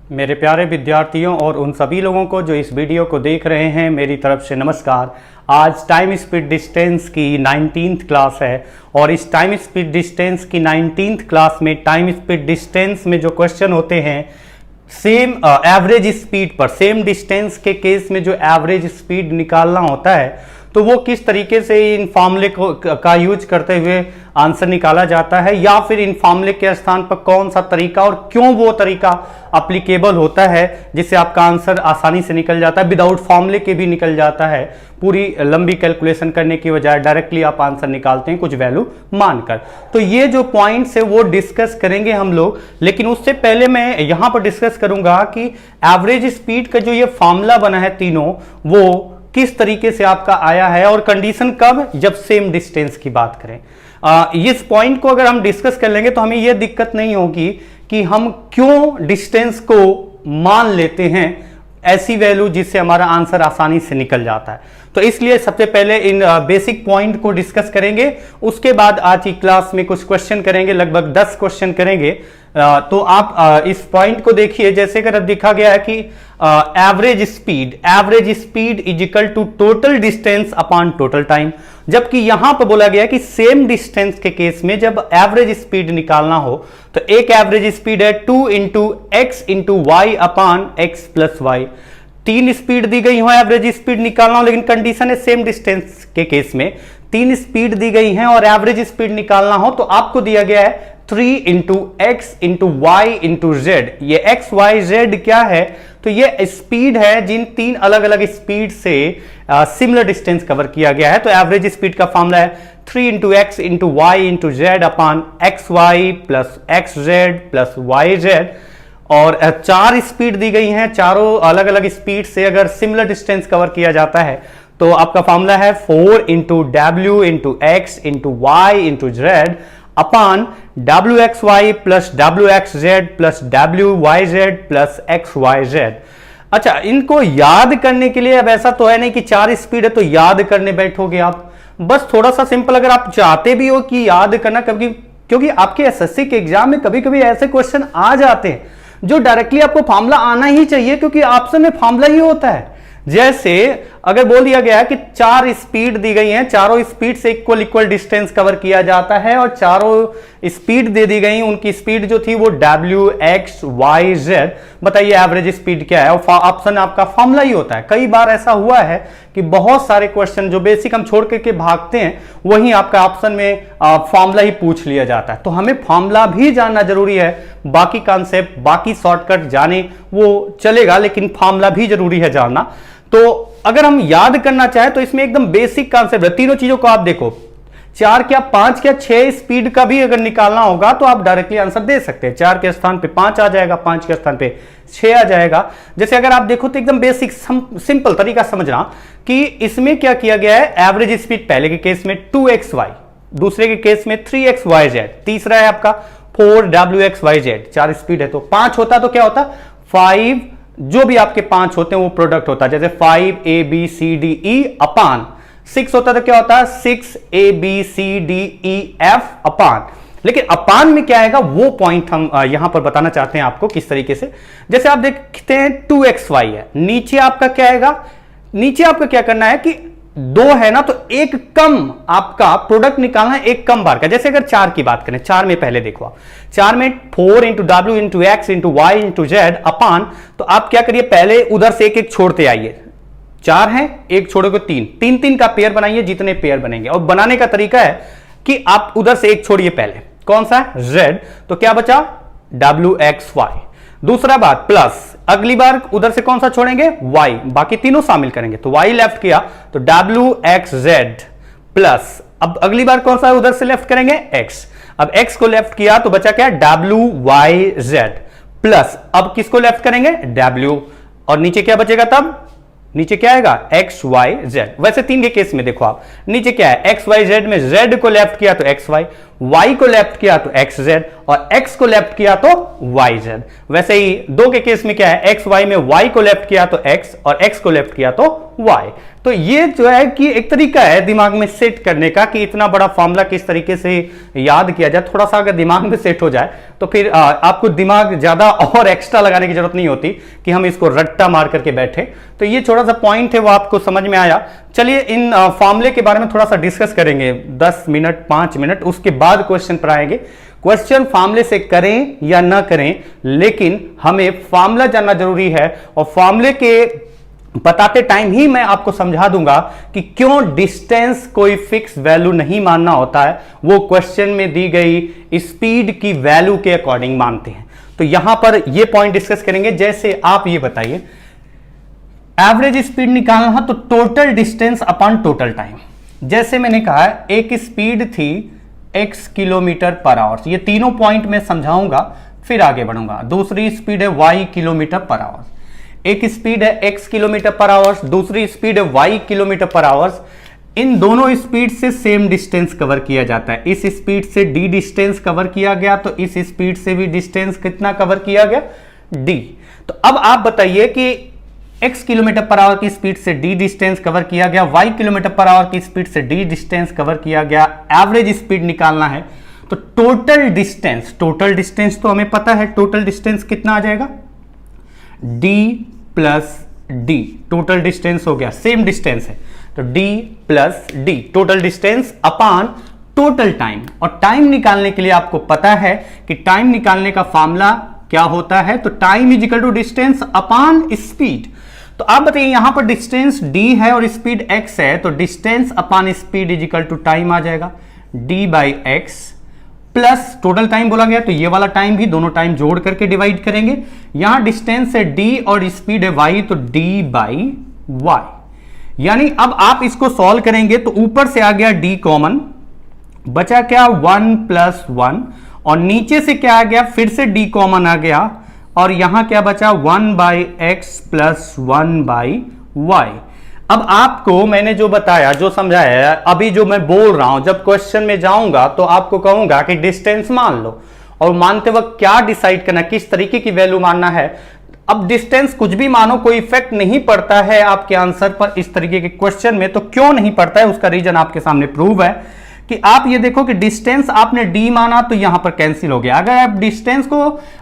मेरे प्यारे विद्यार्थियों और उन सभी लोगों को जो इस वीडियो को देख रहे हैं, मेरी तरफ से नमस्कार। आज टाइम स्पीड डिस्टेंस की 19th क्लास है और इस टाइम स्पीड डिस्टेंस की 19th क्लास में टाइम स्पीड डिस्टेंस में जो क्वेश्चन होते हैं सेम एवरेज स्पीड पर, सेम डिस्टेंस के केस में जो एवरेज स्पीड निकालना होता है तो वो किस तरीके से इन फॉर्मूले का यूज करते हुए आंसर निकाला जाता है, या फिर इन फॉर्मूले के स्थान पर कौन सा तरीका और क्यों वो तरीका अप्लीकेबल होता है जिससे आपका आंसर आसानी से निकल जाता है, विदाउट फॉर्मूले के भी निकल जाता है। पूरी लंबी कैलकुलेशन करने की बजाय डायरेक्टली आप आंसर निकालते हैं कुछ वैल्यू मानकर। तो ये जो पॉइंट्स है वो डिस्कस करेंगे हम लोग, लेकिन उससे पहले मैं यहां पर डिस्कस करूंगा कि एवरेज स्पीड का जो ये फॉर्मूला बना है तीनों, वो किस तरीके से आपका आया है और कंडीशन कब, जब सेम डिस्टेंस की बात करें। इस पॉइंट को अगर हम डिस्कस कर लेंगे तो हमें यह दिक्कत नहीं होगी कि हम क्यों डिस्टेंस को मान लेते हैं ऐसी वैल्यू जिससे हमारा आंसर आसानी से निकल जाता है। तो इसलिए सबसे पहले इन बेसिक पॉइंट को डिस्कस करेंगे, उसके बाद आज की क्लास में कुछ क्वेश्चन करेंगे, लगभग 10 क्वेश्चन करेंगे। तो आप इस पॉइंट को देखिए, जैसे अगर दिखा गया है कि average speed is equal to total distance upon total time, जबकि यहां पर बोला गया है कि सेम डिस्टेंस के केस में जब एवरेज स्पीड निकालना हो तो एक एवरेज स्पीड है 2 into x into y upon x plus y. 3 speed दी गई हो एवरेज स्पीड निकालना हो, लेकिन कंडीशन है सेम डिस्टेंस के केस में 3 स्पीड दी गई हैं और एवरेज स्पीड निकालना हो तो आपको दिया गया है 3 into x into Y into z. ये एक्स वाई जेड क्या है, तो ये स्पीड है जिन 3 अलग अलग स्पीड से सिमिलर डिस्टेंस कवर किया गया है। तो एवरेज स्पीड का फॉर्मूला है 3 into x into Y into Z upon x Y plus x Z plus y z. और 4 स्पीड दी गई हैं, चारों अलग अलग स्पीड से अगर सिमिलर डिस्टेंस कवर किया जाता है तो आपका फॉर्मूला है 4 into W into x into Y into Z upon W x Y plus W x Z plus W Y Z plus x Y Z. अच्छा, इनको याद करने के लिए अब ऐसा तो है नहीं कि 4 स्पीड है तो याद करने बैठोगे आप, बस थोड़ा सा सिंपल अगर आप चाहते भी हो कि याद करना, कभी क्योंकि आपके एसएससी के एग्जाम में कभी कभी ऐसे क्वेश्चन आ जाते हैं जो डायरेक्टली आपको फॉर्मूला आना ही चाहिए, क्योंकि ऑप्शन में फॉर्मूला ही होता है। जैसे अगर बोल दिया गया है कि 4 स्पीड दी गई हैं, चारों स्पीड से इक्वल डिस्टेंस कवर किया जाता है और चारों स्पीड दे दी गई, उनकी स्पीड जो थी वो डब्ल्यू एक्स वाई जेड। बताइए एवरेज स्पीड क्या है, और ऑप्शन आपका फॉर्मूला ही होता है। कई बार ऐसा हुआ है कि बहुत सारे क्वेश्चन जो बेसिक हम छोड़ करके भागते हैं वहीं आपका ऑप्शन में फॉर्मूला ही पूछ लिया जाता है। तो हमें फॉर्मूला भी जानना जरूरी है, बाकी कॉन्सेप्ट बाकी शॉर्टकट जाने वो चलेगा, लेकिन फॉर्मूला भी जरूरी है जानना। तो अगर हम याद करना चाहें तो इसमें एकदम बेसिक कॉन्सेप्ट है, तीनों चीजों को आप देखो, 4 क्या 5 क्या 6 स्पीड का भी अगर निकालना होगा तो आप डायरेक्टली आंसर दे सकते हैं। 4 के स्थान पे 5 आ जाएगा, 5 के स्थान पे 6 आ जाएगा। जैसे अगर आप देखो तो एकदम बेसिक सिंपल तरीका समझना कि इसमें क्या किया गया है, एवरेज स्पीड पहले के केस में 2xy, दूसरे के केस में 3xyz, तीसरा है आपका 4wxyz। 4 स्पीड है तो 5 होता तो क्या होता, 5 जो भी आपके 5 होते हैं वो प्रोडक्ट होता है, जैसे 5ABCDE अपान 6 होता तो क्या होता है 6ABCDEF अपान। लेकिन अपान में क्या आएगा वो पॉइंट हम यहां पर बताना चाहते हैं आपको किस तरीके से। जैसे आप देखते हैं 2xy है, नीचे आपका क्या आएगा, नीचे आपका क्या करना है कि 2 है ना, तो एक कम आपका प्रोडक्ट निकालना है, एक कम बार का। जैसे अगर 4 की बात करें, 4 में पहले देखो आप, 4 में 4 into W into x into Y into z upon, तो आप क्या करिए पहले उधर से एक एक छोड़ते आइए। 4 है, एक छोड़ोगे 3, 3 का पेयर बनाइए, जितने पेयर बनेंगे। और बनाने का तरीका है कि आप उधर से एक छोड़िए पहले, कौन सा है जेड, तो क्या बचा डब्ल्यू एक्स वाई। दूसरा बात प्लस, अगली बार उधर से कौन सा छोड़ेंगे y, बाकी तीनों शामिल करेंगे तो y लेफ्ट किया तो wxz प्लस, अब अगली बार कौन सा उधर से लेफ्ट करेंगे x, अब x को लेफ्ट किया तो बचा क्या wyz प्लस, अब किसको लेफ्ट करेंगे w, और नीचे क्या बचेगा, तब नीचे क्या आएगा xyz। वैसे 3 के केस में देखो आप, नीचे क्या है xyz में z को लेफ्ट किया तो xy, y को लेफ्ट किया तो xz और x को लेफ्ट किया तो yz। वैसे ही दो के केस में क्या है, x y में y को लेफ्ट किया तो x और x को लेफ्ट किया तो y। तो ये जो है कि एक तरीका है दिमाग में सेट करने का कि इतना बड़ा फॉर्मूला किस तरीके से याद किया जाए। थोड़ा सा अगर दिमाग में सेट हो जाए तो फिर आपको दिमाग ज्यादा और एक्स्ट्रा लगाने की जरूरत नहीं होती कि हम इसको रट्टा मार करके बैठे। तो ये थोड़ा सा पॉइंट है वो आपको समझ में आया। चलिए इन फॉर्मूले के बारे में थोड़ा सा डिस्कस करेंगे 10 मिनट 5 मिनट, उसके बाद क्वेश्चन पर आएंगे। क्वेश्चन फॉर्मूले से करें या ना करें, लेकिन हमें फॉर्मूला जानना जरूरी है और फॉर्मूले के बताते टाइम ही मैं आपको समझा दूंगा कि क्यों डिस्टेंस कोई फिक्स वैल्यू नहीं मानना होता है, वो क्वेश्चन में दी गई स्पीड की वैल्यू के अकॉर्डिंग मानते हैं। तो यहां पर ये पॉइंट डिस्कस करेंगे। जैसे आप ये बताइए, एवरेज स्पीड निकालना है तो total distance upon total time. जैसे मैंने कहा एक स्पीड थी x किलोमीटर पर आवर, ये तीनों पॉइंट मैं समझाऊंगा फिर आगे बढ़ूंगा। दूसरी स्पीड है y किलोमीटर पर आवर, एक स्पीड है x किलोमीटर पर आवर्स, दूसरी स्पीड है y किलोमीटर पर आवर्स। इन दोनों स्पीड से सेम डिस्टेंस कवर किया जाता है। इस स्पीड से d डिस्टेंस कवर किया गया तो इस स्पीड से भी डिस्टेंस कितना कवर किया गया, d। तो अब आप बताइए कि x किलोमीटर पर आवर की स्पीड से d डिस्टेंस कवर किया गया, y किलोमीटर पर आवर की स्पीड से d डिस्टेंस कवर किया गया, एवरेज स्पीड निकालना है तो टोटल डिस्टेंस तो हमें पता है, टोटल डिस्टेंस कितना आ जाएगा, d plus d। Total distance हो गया, सेम डिस्टेंस है तो d plus d total distance upon total time. और टाइम निकालने के लिए आपको पता है कि टाइम निकालने का फॉर्मूला क्या होता है, तो time is equal to distance upon speed. तो आप बताइए यहां पर डिस्टेंस d है और स्पीड x है, तो distance upon speed is equal to time आ जाएगा d by x plus total time बोला गया तो ये वाला टाइम भी दोनों टाइम जोड़ करके डिवाइड करेंगे। यहां डिस्टेंस है d और स्पीड है y तो d बाई वाई। यानी अब आप इसको सॉल्व करेंगे तो ऊपर से आ गया d कॉमन, बचा क्या 1 प्लस 1 और नीचे से क्या आ गया, फिर से d कॉमन आ गया और यहां क्या बचा 1 by x plus 1 by y. अब आपको मैंने जो बताया जो समझाया अभी जो मैं बोल रहा हूं, जब क्वेश्चन में जाऊंगा तो आपको कहूंगा कि डिस्टेंस मान लो और मानते वक्त क्या डिसाइड करना, किस तरीके की वैल्यू मानना है। अब डिस्टेंस कुछ भी मानो कोई इफेक्ट नहीं पड़ता है आपके आंसर पर इस तरीके के क्वेश्चन में। तो क्यों नहीं पड़ता है उसका रीजन आपके सामने प्रूव है कि आप ये देखो कि डिस्टेंस आपने d माना तो यहां पर कैंसिल हो गया। अगर आप डिस्टेंस को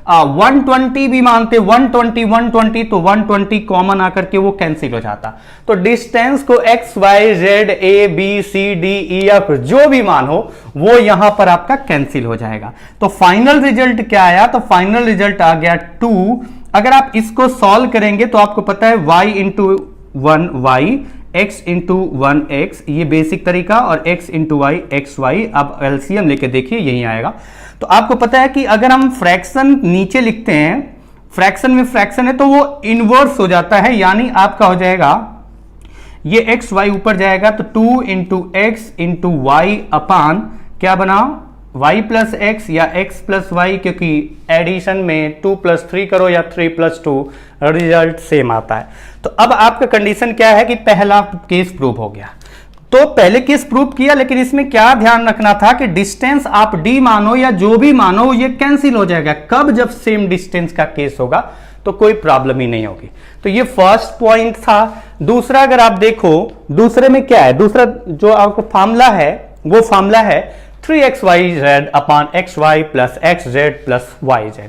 120 भी मानते 120 तो 120 कॉमन आकर के वो कैंसिल हो जाता। तो डिस्टेंस को x y z a b c d e f जो भी मान हो वो यहां पर आपका कैंसिल हो जाएगा। तो फाइनल रिजल्ट क्या आया, तो फाइनल रिजल्ट आ गया 2। अगर आप इसको सॉल्व करेंगे तो आपको पता है y into 1 y, x into 1 x, ये बेसिक तरीका, और x into y x y. अब एलसीएम लेके देखिए यही आएगा। तो आपको पता है कि अगर हम फ्रैक्शन नीचे लिखते हैं, फ्रैक्शन में फ्रैक्शन है तो वो इनवर्स हो जाता है, यानी आपका हो जाएगा ये x y ऊपर जाएगा तो 2 इंटू एक्स इंटू वाई अपान क्या बना y प्लस एक्स या x प्लस वाई, क्योंकि एडिशन में 2 प्लस 3 करो या 3 प्लस 2 रिजल्ट सेम आता है। तो अब आपका कंडीशन क्या है कि पहला केस प्रूव हो गया। तो पहले केस प्रूव किया, लेकिन इसमें क्या ध्यान रखना था कि डिस्टेंस आप d मानो या जो भी मानो ये कैंसिल हो जाएगा। कब, जब सेम डिस्टेंस का केस होगा तो कोई प्रॉब्लम ही नहीं होगी। तो ये फर्स्ट पॉइंट था। दूसरा अगर आप देखो, दूसरे में क्या है, दूसरा जो आपको फॉर्मूला है वो फॉर्मूला है 3xyz अपान xy plus xz plus yz।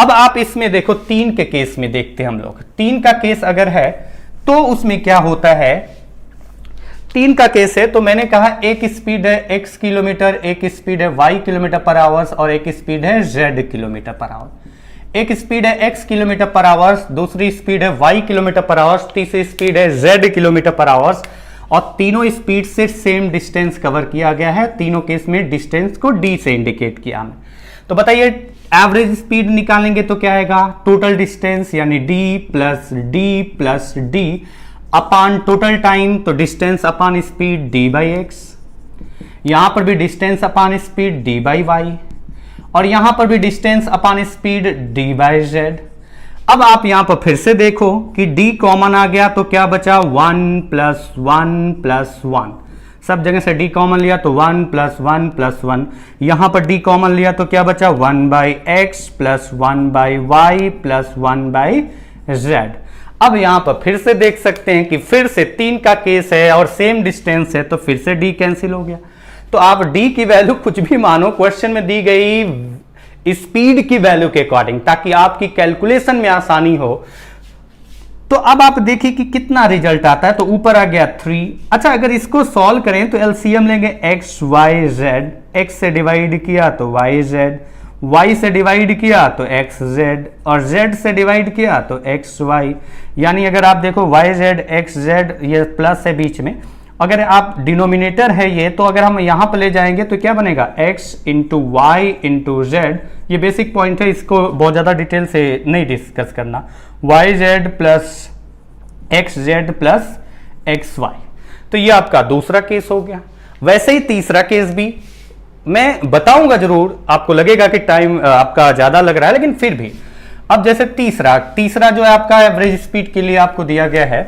अब आप इसमें देखो 3 के केस में देखते हैं हम लोग। 3 का केस अगर है तो उसमें क्या होता है, 3 का केस है तो मैंने कहा एक स्पीड है x किलोमीटर, एक स्पीड है y किलोमीटर पर आवर्स और एक स्पीड है z किलोमीटर पर आवर। एक स्पीड है x किलोमीटर पर आवर्स, दूसरी स्पीड है y किलोमीटर पर आवर्स, तीसरी स्पीड है z किलोमीटर पर आवर्स और तीनों स्पीड से सेम डिस्टेंस कवर किया गया है। तीनों केस में डिस्टेंस को d से इंडिकेट किया हमने। तो बताइए एवरेज स्पीड निकालेंगे तो क्या आएगा, टोटल डिस्टेंस यानी d plus d upon total time, तो distance upon speed d by x, यहां पर भी distance upon speed d by y और यहां पर भी distance upon speed d by z. अब आप यहां पर फिर से देखो कि d कॉमन आ गया तो क्या बचा 1 प्लस 1 प्लस 1, सब जगह से d कॉमन लिया तो 1 प्लस 1 प्लस 1, यहाँ पर d कॉमन लिया तो क्या बचा 1 by x plus 1 by y plus 1 by z. अब यहाँ पर फिर से देख सकते हैं कि फिर से 3 का केस है और सेम डिस्टेंस है, तो फिर से d कैंसिल हो गया। तो आप d की वैल्यू कुछ भी मानो, क्वेश्चन में दी गई स्पीड की वैल्यू के अकॉर्डिंग, ताकि आपकी कैलकुलेशन में आसानी हो। तो अब आप देखिए कि कितना रिजल्ट आता है, तो ऊपर आ गया 3। अच्छा, अगर इसको सॉल्व करें तो एलसीएम लेंगे एक्स वाई जेड, एक्स से डिवाइड किया तो वाई जेड, y से डिवाइड किया तो एक्स जेड, और z से डिवाइड किया तो एक्स वाई। यानी अगर आप देखो वाई जेड एक्स जेड, ये प्लस है बीच में, अगर आप डिनोमिनेटर है ये, तो अगर हम यहां पर ले जाएंगे तो क्या बनेगा x into Y into z. ये बेसिक पॉइंट है, इसको बहुत ज़्यादा डिटेल से नहीं डिस्कस करना। Y Z plus x Z plus x y. तो ये आपका दूसरा केस हो गया। वैसे ही तीसरा केस भी मैं बताऊंगा जरूर, आपको लगेगा कि टाइम आपका ज़्यादा लग रहा है, लेकिन फिर भी। अब जैसे तीसरा जो है आपका एवरेज स्पीड के लिए आपको दिया गया है,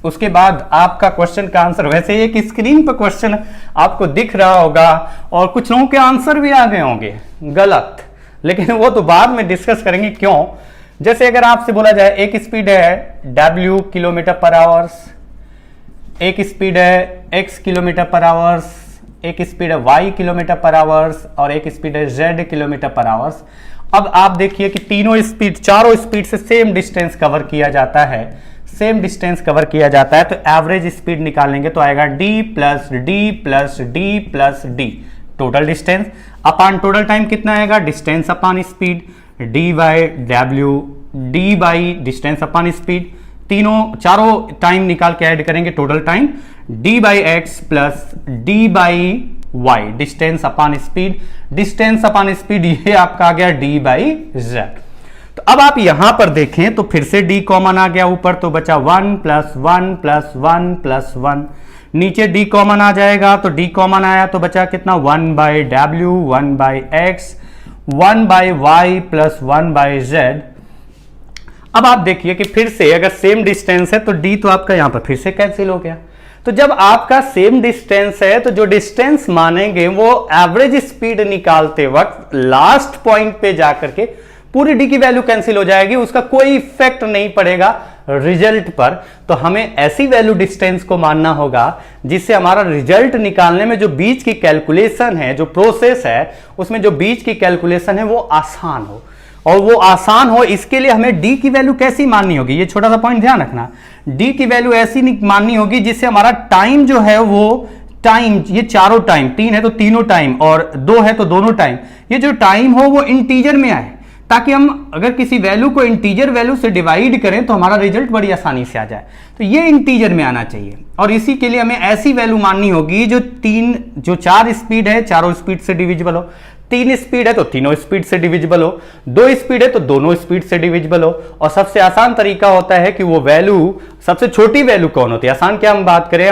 उसके बाद आपका क्वेश्चन का आंसर, वैसे एक स्क्रीन पर क्वेश्चन आपको दिख रहा होगा और कुछ लोगों के आंसर भी आ गए होंगे गलत, लेकिन वो तो बाद में डिस्कस करेंगे क्यों। जैसे अगर आपसे बोला जाए एक स्पीड है w किलोमीटर पर आवर्स, एक स्पीड है x किलोमीटर पर आवर्स, एक स्पीड है y किलोमीटर पर आवर्स और एक स्पीड है z किलोमीटर पर आवर्स। अब आप देखिए कि चारों स्पीड से सेम डिस्टेंस कवर किया जाता है, सेम डिस्टेंस कवर किया जाता है, तो एवरेज स्पीड निकालेंगे तो आएगा d plus d plus d plus d, total distance upon total time कितना आएगा, distance upon speed, d by डब्ल्यू, d by distance upon speed, चारों टाइम निकाल के ऐड करेंगे total time, d by x plus d by y, distance upon speed, distance upon speed ये आपका आ गया डी बाई जेड। तो अब आप यहां पर देखें तो फिर से d कॉमन आ गया ऊपर, तो बचा 1 प्लस 1 प्लस 1 प्लस 1, नीचे d कॉमन आ जाएगा तो d कॉमन आया तो बचा कितना 1 बाई डब्ल्यू, 1 by x, 1 by y plus 1 by z. अब आप देखिए कि फिर से अगर सेम डिस्टेंस है तो d तो आपका यहां पर फिर से कैंसिल हो गया। तो जब आपका सेम डिस्टेंस है तो जो डिस्टेंस मानेंगे वो एवरेज स्पीड निकालते वक्त लास्ट पॉइंट पे जाकर के पूरी डी की वैल्यू कैंसिल हो जाएगी, उसका कोई इफेक्ट नहीं पड़ेगा रिजल्ट पर। तो हमें ऐसी वैल्यू डिस्टेंस को मानना होगा जिससे हमारा रिजल्ट निकालने में जो बीच की कैलकुलेशन है, जो प्रोसेस है, उसमें जो बीच की कैलकुलेशन है वो आसान हो, और वो आसान हो इसके लिए हमें डी की वैल्यू कैसी माननी होगी, ये छोटा सा पॉइंट ध्यान रखना। डी की वैल्यू ऐसी माननी होगी जिससे हमारा टाइम जो है वो टाइम, ये चारों टाइम, 3 है तो तीनों टाइम और 2 है तो दोनों टाइम, ये जो टाइम हो वो इंटीजर में आए, ताकि हम अगर किसी वैल्यू को इंटीजर वैल्यू से डिवाइड करें तो हमारा रिजल्ट बड़ी आसानी से आ जाए। तो ये इंटीजर में आना चाहिए, और इसी के लिए हमें ऐसी वैल्यू माननी होगी जो 4 स्पीड है चारों स्पीड से डिविजिबल हो, 3 स्पीड है तो तीनों स्पीड से डिविजिबल हो, 2 स्पीड है तो दोनों स्पीड से डिविजिबल हो। और सबसे आसान तरीका होता है कि वो वैल्यू, सबसे छोटी वैल्यू कौन होती है, आसान क्या हम बात करें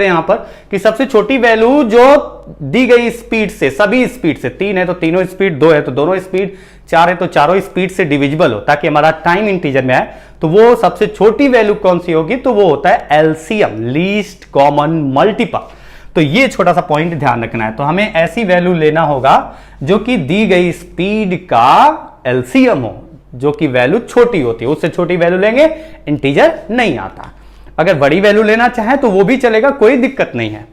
यहां पर कि सबसे छोटी वैल्यू जो दी गई स्पीड से, सभी स्पीड से, 3 है तो तीनों स्पीड, 2 है तो दोनों स्पीड, 4 है तो चारों स्पीड से डिविजिबल हो, ताकि हमारा टाइम इंटीजर में आए। तो वो सबसे छोटी वैल्यू कौन सी होगी, तो वो होता है एलसीएम, लीस्ट कॉमन मल्टीपल। तो ये छोटा सा पॉइंट ध्यान रखना है। तो हमें ऐसी वैल्यू लेना होगा जो कि दी गई स्पीड का एलसीएम हो, जो कि वैल्यू छोटी होती है, उससे छोटी वैल्यू लेंगे, इंटीजर नहीं आता। अगर बड़ी वैल्यू लेना चाहे तो वो भी चलेगा, कोई दिक्कत नहीं है।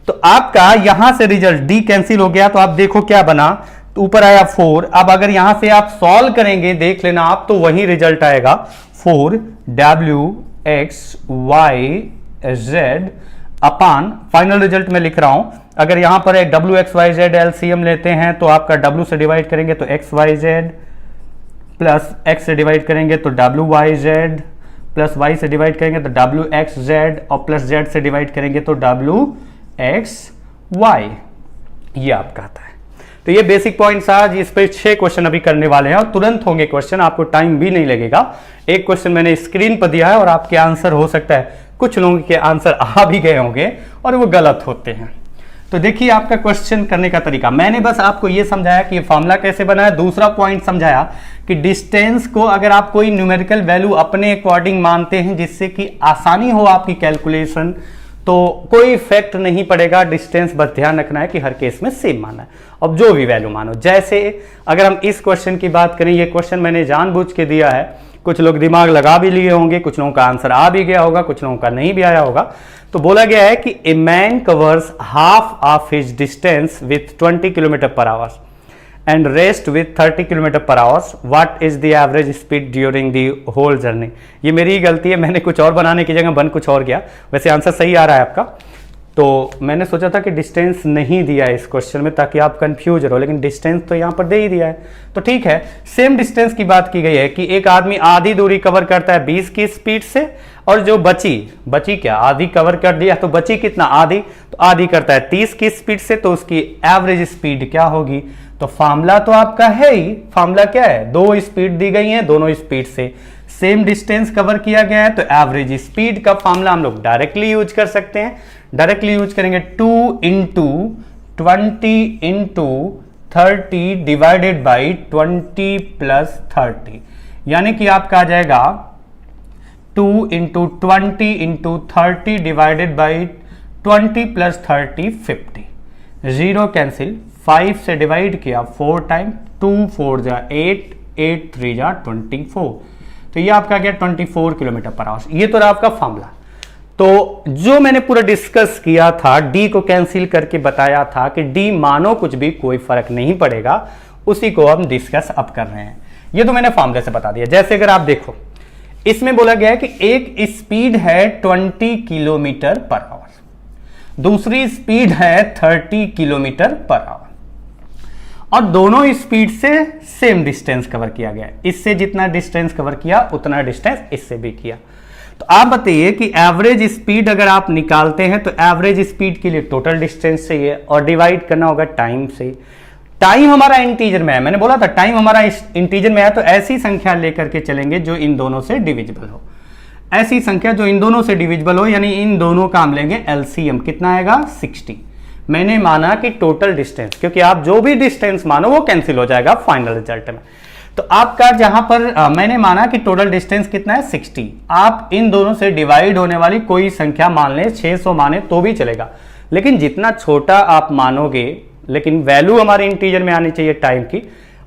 तो आपका यहां से रिजल्ट डी कैंसिल हो गया, तो आप देखो क्या बना, तो ऊपर आया 4। अब अगर यहां से आप सॉल्व करेंगे, देख लेना आप, तो वही रिजल्ट आएगा 4 डब्ल्यू x Y z upon, final result में लिख रहा हूं, अगर यहां पर एक डब्ल्यू एक्स वाई जेड एलसीएम लेते हैं तो आपका डब्ल्यू से डिवाइड करेंगे तो x Y Z, plus x से डिवाइड करेंगे तो डब्ल्यू वाई जेड, प्लस वाई से डिवाइड करेंगे तो डब्ल्यू एक्स जेड, और प्लस जेड से डिवाइड करेंगे तो डब्ल्यू एक्स वाई। ये आपका आता है। तो ये बेसिक पॉइंट्स आज, इस पे 6 क्वेश्चन अभी करने वाले हैं और तुरंत होंगे क्वेश्चन, आपको टाइम भी नहीं लगेगा। एक क्वेश्चन मैंने स्क्रीन पर दिया है और आपके आंसर हो सकता है कुछ लोगों के आंसर आ भी गए होंगे और वो गलत होते हैं। तो देखिए आपका क्वेश्चन करने का तरीका, मैंने बस आपको ये समझाया कि ये फॉर्मूला कैसे बना है। दूसरा पॉइंट समझाया कि डिस्टेंस को अगर आप कोई न्यूमेरिकल वैल्यू अपने अकॉर्डिंग मानते हैं जिससे कि आसानी हो आपकी कैलकुलेशन, तो कोई इफेक्ट नहीं पड़ेगा डिस्टेंस, बस ध्यान रखना है कि हर केस में सेम माना है। अब जो भी वैल्यू मानो, जैसे अगर हम इस क्वेश्चन की बात करें, ये क्वेश्चन मैंने जानबूझ के दिया है, कुछ लोग दिमाग लगा भी लिए होंगे, कुछ लोगों का आंसर आ भी गया होगा, कुछ लोगों का नहीं भी आया होगा। तो बोला गया है कि ए man covers half of his distance with 20 kilometre per our and rest with 30 km per hour. What is the average speed during the whole journey? ये मेरी ही गलती है, मैंने कुछ और बनाने की जगह बन कुछ और गया। वैसे आंसर सही आ रहा है आपका। तो मैंने सोचा था कि डिस्टेंस नहीं दिया है इस क्वेश्चन में ताकि आप कंफ्यूज रहो, लेकिन डिस्टेंस तो यहाँ पर दे ही दिया है। तो ठीक है, सेम डिस्टेंस की बात की गई है कि एक आदमी आधी दूरी कवर करता है 20 की स्पीड से, और जो बची क्या, आधी कवर कर दिया तो बची कितना, आधी, तो आधी करता है 30 की स्पीड से, तो उसकी एवरेज स्पीड क्या होगी। तो फार्मूला तो आपका है ही, फार्मूला क्या है, दो स्पीड दी गई है, दोनों स्पीड से सेम डिस्टेंस कवर किया गया है, तो एवरेज स्पीड का फार्मूला हम लोग डायरेक्टली यूज कर सकते हैं। डायरेक्टली यूज करेंगे 2 × 20 × 30 डिवाइडेड बाई 20 + 30, यानी कि आपका आ जाएगा 2 × 20 × 30 डिवाइडेड बाई 20 + 30 50, जीरो कैंसिल, 5 से डिवाइड किया 4 टाइम, 2 4 जा 8, 8 3 जा 24, तो ये आपका गया 24 किलोमीटर पर आवर। ये तो रहा आपका फार्मूला। तो जो मैंने पूरा डिस्कस किया था, डी को कैंसिल करके बताया था कि डी मानो कुछ भी, कोई फर्क नहीं पड़ेगा, उसी को हम डिस्कस अब कर रहे हैं। ये तो मैंने फार्मूले से बता दिया। जैसे अगर आप देखो, इसमें बोला गया है कि एक स्पीड है 20 किलोमीटर पर आवर, दूसरी स्पीड है 30 किलोमीटर पर आवर, और दोनों स्पीड से सेम डिस्टेंस कवर किया गया है। इससे जितना डिस्टेंस कवर किया उतना डिस्टेंस इससे भी किया। तो आप बताइए कि एवरेज स्पीड अगर आप निकालते हैं तो एवरेज स्पीड के लिए टोटल डिस्टेंस चाहिए और डिवाइड करना होगा टाइम से। टाइम हमारा इंटीजर में है, मैंने बोला था टाइम हमारा इंटीजर में है, तो ऐसी संख्या लेकर के चलेंगे जो इन दोनों से डिविजिबल हो, ऐसी संख्या जो इन दोनों से डिविजिबल हो, यानी इन दोनों का हम लेंगे एलसीएम। कितना आएगा, 60। मैंने माना कि टोटल डिस्टेंस, क्योंकि आप जो भी डिस्टेंस मानो वो कैंसिल हो जाएगा फाइनल रिजल्ट में। तो आपका जहां पर मैंने माना कि टोटल डिस्टेंस कितना है 60, आप इन दोनों से डिवाइड होने वाली कोई संख्या मान लें, 600 माने तो भी चलेगा, लेकिन जितना छोटा आप मानोगे, लेकिन वैल्यू हमारे इंटीजर में आनी चाहिए टाइम की,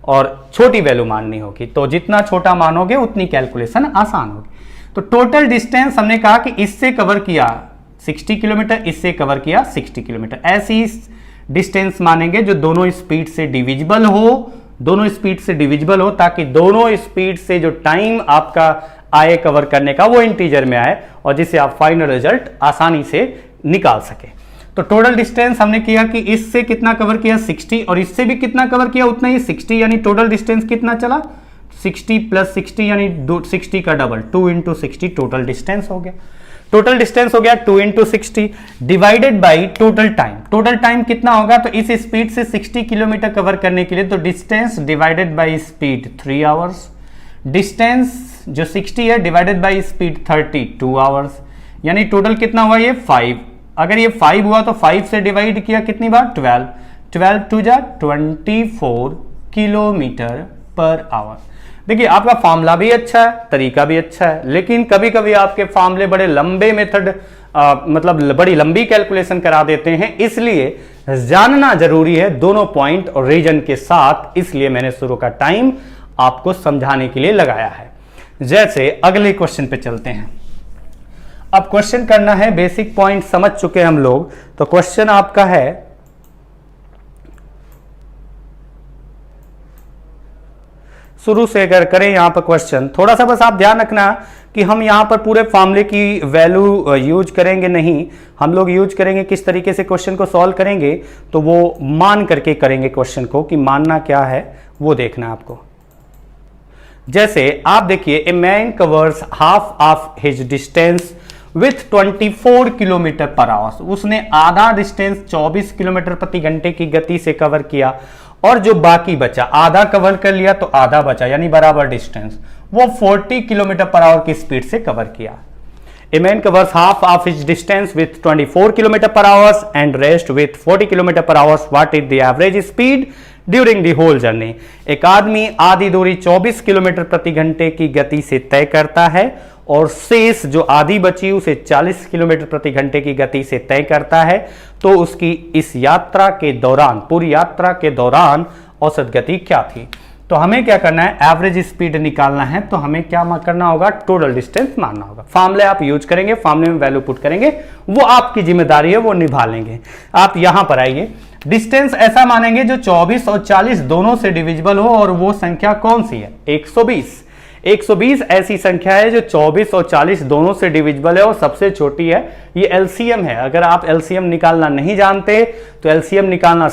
और छोटी वैल्यू माननी होगी। तो जितना छोटा मानोगे उतनी कैलकुलेशन आसान होगी। तो टोटल डिस्टेंस हमने कहा कि इससे कवर किया 60 किलोमीटर, इससे कवर किया 60 किलोमीटर, ऐसी डिस्टेंस मानेंगे जो दोनों स्पीड से डिविजिबल हो, दोनों स्पीड से डिविजिबल हो, ताकि दोनों स्पीड से जो टाइम आपका आए कवर करने का वो इंटीजर में आए, और जिससे आप फाइनल रिजल्ट आसानी से निकाल सके। तो टोटल डिस्टेंस हमने किया कि इससे कितना कवर किया 60, और इससे भी कितना कवर किया उतना ही 60, यानी टोटल डिस्टेंस कितना चला 60 + 60, यानी 60 का डबल, 2 × 60 टोटल डिस्टेंस हो गया। टोटल डिस्टेंस हो गया 2 × 60 divided by total time. Total time कितना होगा, तो इस स्पीड से 60 किलोमीटर कवर करने के लिए, तो distance divided by speed 3 hours, distance जो 60 है डिवाइडेड बाई स्पीड 30 2 आवर्स, यानी टोटल कितना हुआ ये 5। अगर ये 5 हुआ तो 5 से डिवाइड किया कितनी बार 12, 12 2 जा 24 किलोमीटर पर आवर। देखिए आपका फार्मूला भी अच्छा है, तरीका भी अच्छा है, लेकिन कभी कभी आपके फार्मूले बड़े लंबे मेथड मतलब बड़ी लंबी कैलकुलेशन करा देते हैं, इसलिए जानना जरूरी है दोनों पॉइंट और रीजन के साथ। इसलिए मैंने शुरू का टाइम आपको समझाने के लिए लगाया है। जैसे अगले क्वेश्चन पे चलते हैं। अब क्वेश्चन करना है, बेसिक पॉइंट समझ चुके हम लोग, तो क्वेश्चन आपका है शुरू से अगर करें यहां पर क्वेश्चन, थोड़ा सा बस आप ध्यान रखना कि हम यहां पर पूरे फार्मूले की वैल्यू यूज करेंगे नहीं, हम लोग यूज करेंगे किस तरीके से क्वेश्चन को सॉल्व करेंगे, तो वो मान करके करेंगे क्वेश्चन को, कि मानना क्या है वो देखना आपको। जैसे आप देखिए, ए man covers half of his distance with 24 kilometre per our, उसने आधा डिस्टेंस 24 किलोमीटर प्रति घंटे की गति से कवर किया, और जो बाकी बचा, आधा कवर कर लिया तो आधा बचा, यानी बराबर डिस्टेंस, वो 40 किलोमीटर पर आवर की स्पीड से कवर किया। A man covers half of his distance with 24 kilometre per hour and rest with 40 kilometre per hour, what is the average speed during the whole journey. एक आदमी आधी दूरी 24 kilometre प्रति घंटे की गति से तय करता है, और शेष जो आधी बची उसे 40 किलोमीटर प्रति घंटे की गति से तय करता है, तो उसकी इस यात्रा के दौरान, पूरी यात्रा के दौरान औसत गति क्या थी। तो हमें क्या करना है, एवरेज स्पीड निकालना है, तो हमें क्या करना होगा, टोटल डिस्टेंस मानना होगा। फार्मूले आप यूज करेंगे, फार्मूले में वैल्यू पुट करेंगे, वो आपकी जिम्मेदारी है, वो निभा लेंगे। आप यहां पर आइए, डिस्टेंस ऐसा मानेंगे जो 24 और 40 दोनों से डिविजिबल हो, और वो संख्या कौन सी है, 120। 120 ऐसी संख्या है जो 24 और 40 दोनों से डिविजिबल है और सबसे छोटी है। ये एलसीएम है। अगर आप एलसीएम निकालना नहीं जानते तो एलसीएम निकालना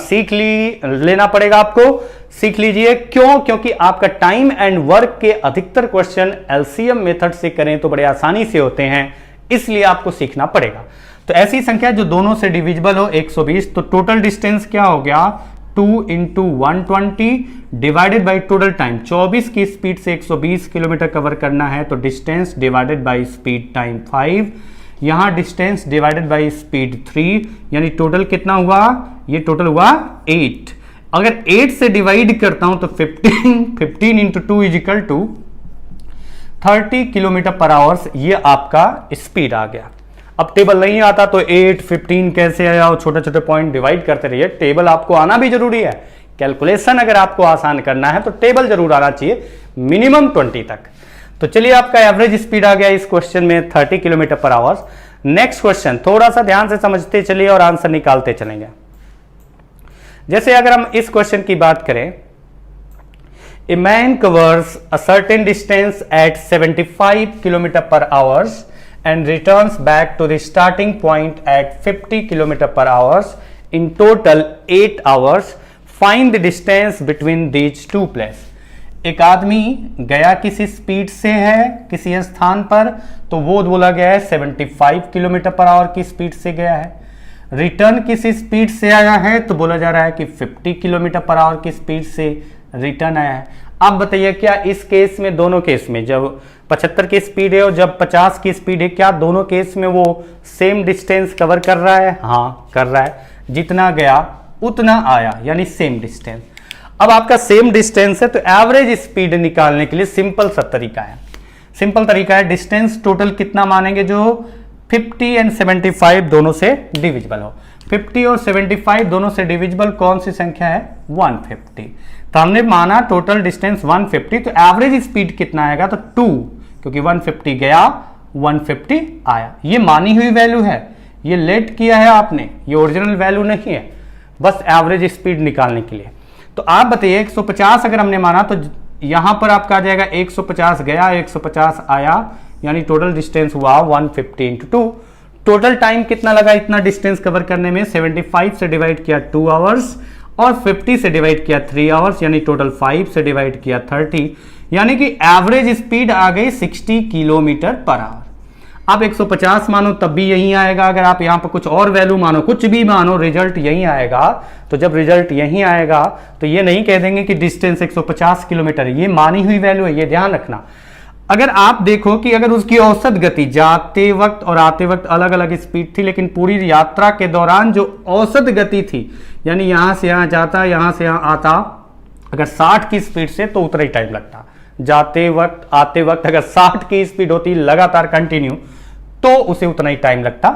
लेना पड़ेगा आपको, सीख लीजिए। क्यों? क्योंकि आपका टाइम एंड वर्क के अधिकतर क्वेश्चन एलसीएम मेथड से करें तो बड़े आसानी से होते हैं, इसलिए आपको सीखना पड़ेगा। तो ऐसी संख्या जो दोनों से डिविजिबल हो 120, तो टोटल डिस्टेंस क्या हो गया, 2 × 120 डिवाइडेड बाई टोटल टाइम। 24 की स्पीड से 120 किलोमीटर कवर करना है, तो distance divided by speed time 5, यहां डिस्टेंस डिवाइडेड बाई स्पीड 3, यानी टोटल कितना हुआ, ये टोटल हुआ 8। अगर 8 से डिवाइड करता हूं तो 15 × 2 = 30 किलोमीटर पर आवर्स, ये आपका स्पीड आ गया। अब टेबल नहीं आता तो 8, 15 कैसे आया, और छोटे छोटे पॉइंट डिवाइड करते रहिए। टेबल आपको आना भी जरूरी है, कैलकुलेशन अगर आपको आसान करना है तो टेबल जरूर आना चाहिए, मिनिमम 20 तक। तो चलिए, आपका एवरेज स्पीड आ गया इस क्वेश्चन में 30 kilometre per hours. Next question थोड़ा सा ध्यान से समझते चलिए और आंसर निकालते चलेंगे। जैसे अगर हम इस क्वेश्चन की बात करें, a man covers a certain distance at 75 kilometre per hours and returns back to the starting point at 50 km per hours in total 8 hours. Find the distance between these two places. एक आदमी गया किसी speed से है किसी स्थान पर, तो वो बोला गया है 75 किलोमीटर पर आवर की स्पीड से गया है। रिटर्न किसी स्पीड से आया है तो बोला जा रहा है कि 50 किलोमीटर पर आवर की स्पीड से रिटर्न आया है। आप बताइए, क्या इस केस में, दोनों केस में, जब 75 की स्पीड है और जब 50 की स्पीड है, क्या दोनों केस में वो सेम डिस्टेंस कवर कर रहा है? हाँ, कर रहा है। जितना गया उतना आया, यानी सेम डिस्टेंस। अब आपका सेम डिस्टेंस है तो एवरेज स्पीड निकालने के लिए सिंपल सा तरीका है। सिंपल तरीका है, डिस्टेंस टोटल कितना मानेंगे जो 50 और 75 दोनों से डिविजिबल हो। 50 और 75 दोनों से डिविजिबल कौन सी संख्या है? 150। तो हमने माना टोटल डिस्टेंस 150, तो एवरेज स्पीड कितना आएगा? तो 2, क्योंकि 150 गया 150 आया। ये मानी हुई वैल्यू है, ये लेट किया है आपने, ये ओरिजिनल वैल्यू नहीं है, बस एवरेज स्पीड निकालने के लिए। तो आप बताइए 150 अगर हमने माना तो यहां पर आपका आ जाएगा 150 गया 150 आया, यानी टोटल डिस्टेंस हुआ 150 × 2। टोटल टाइम कितना लगा इतना डिस्टेंस कवर करने में? 75 से डिवाइड किया 2 आवर्स और 50 से डिवाइड किया 3 आवर्स, यानी टोटल 5 से डिवाइड किया 30, यानी कि एवरेज स्पीड आ गई 60 किलोमीटर पर आवर। आप 150 मानो तब भी यही आएगा, अगर आप यहां पर कुछ और वैल्यू मानो, कुछ भी मानो, रिजल्ट यही आएगा। तो जब रिजल्ट यही आएगा तो ये नहीं कह देंगे कि डिस्टेंस 150 किलोमीटर है, ये मानी हुई वैल्यू है, ये ध्यान रखना। अगर आप देखो कि अगर उसकी औसत गति जाते वक्त और आते वक्त अलग अलग स्पीड थी, लेकिन पूरी यात्रा के दौरान जो औसत गति थी, यानी यहां से यहां जाता, यहां से यहां आता, अगर 60 की स्पीड से तो उतना ही टाइम लगता। जाते वक्त आते वक्त अगर 60 की स्पीड होती लगातार कंटिन्यू, तो उसे उतना ही टाइम लगता।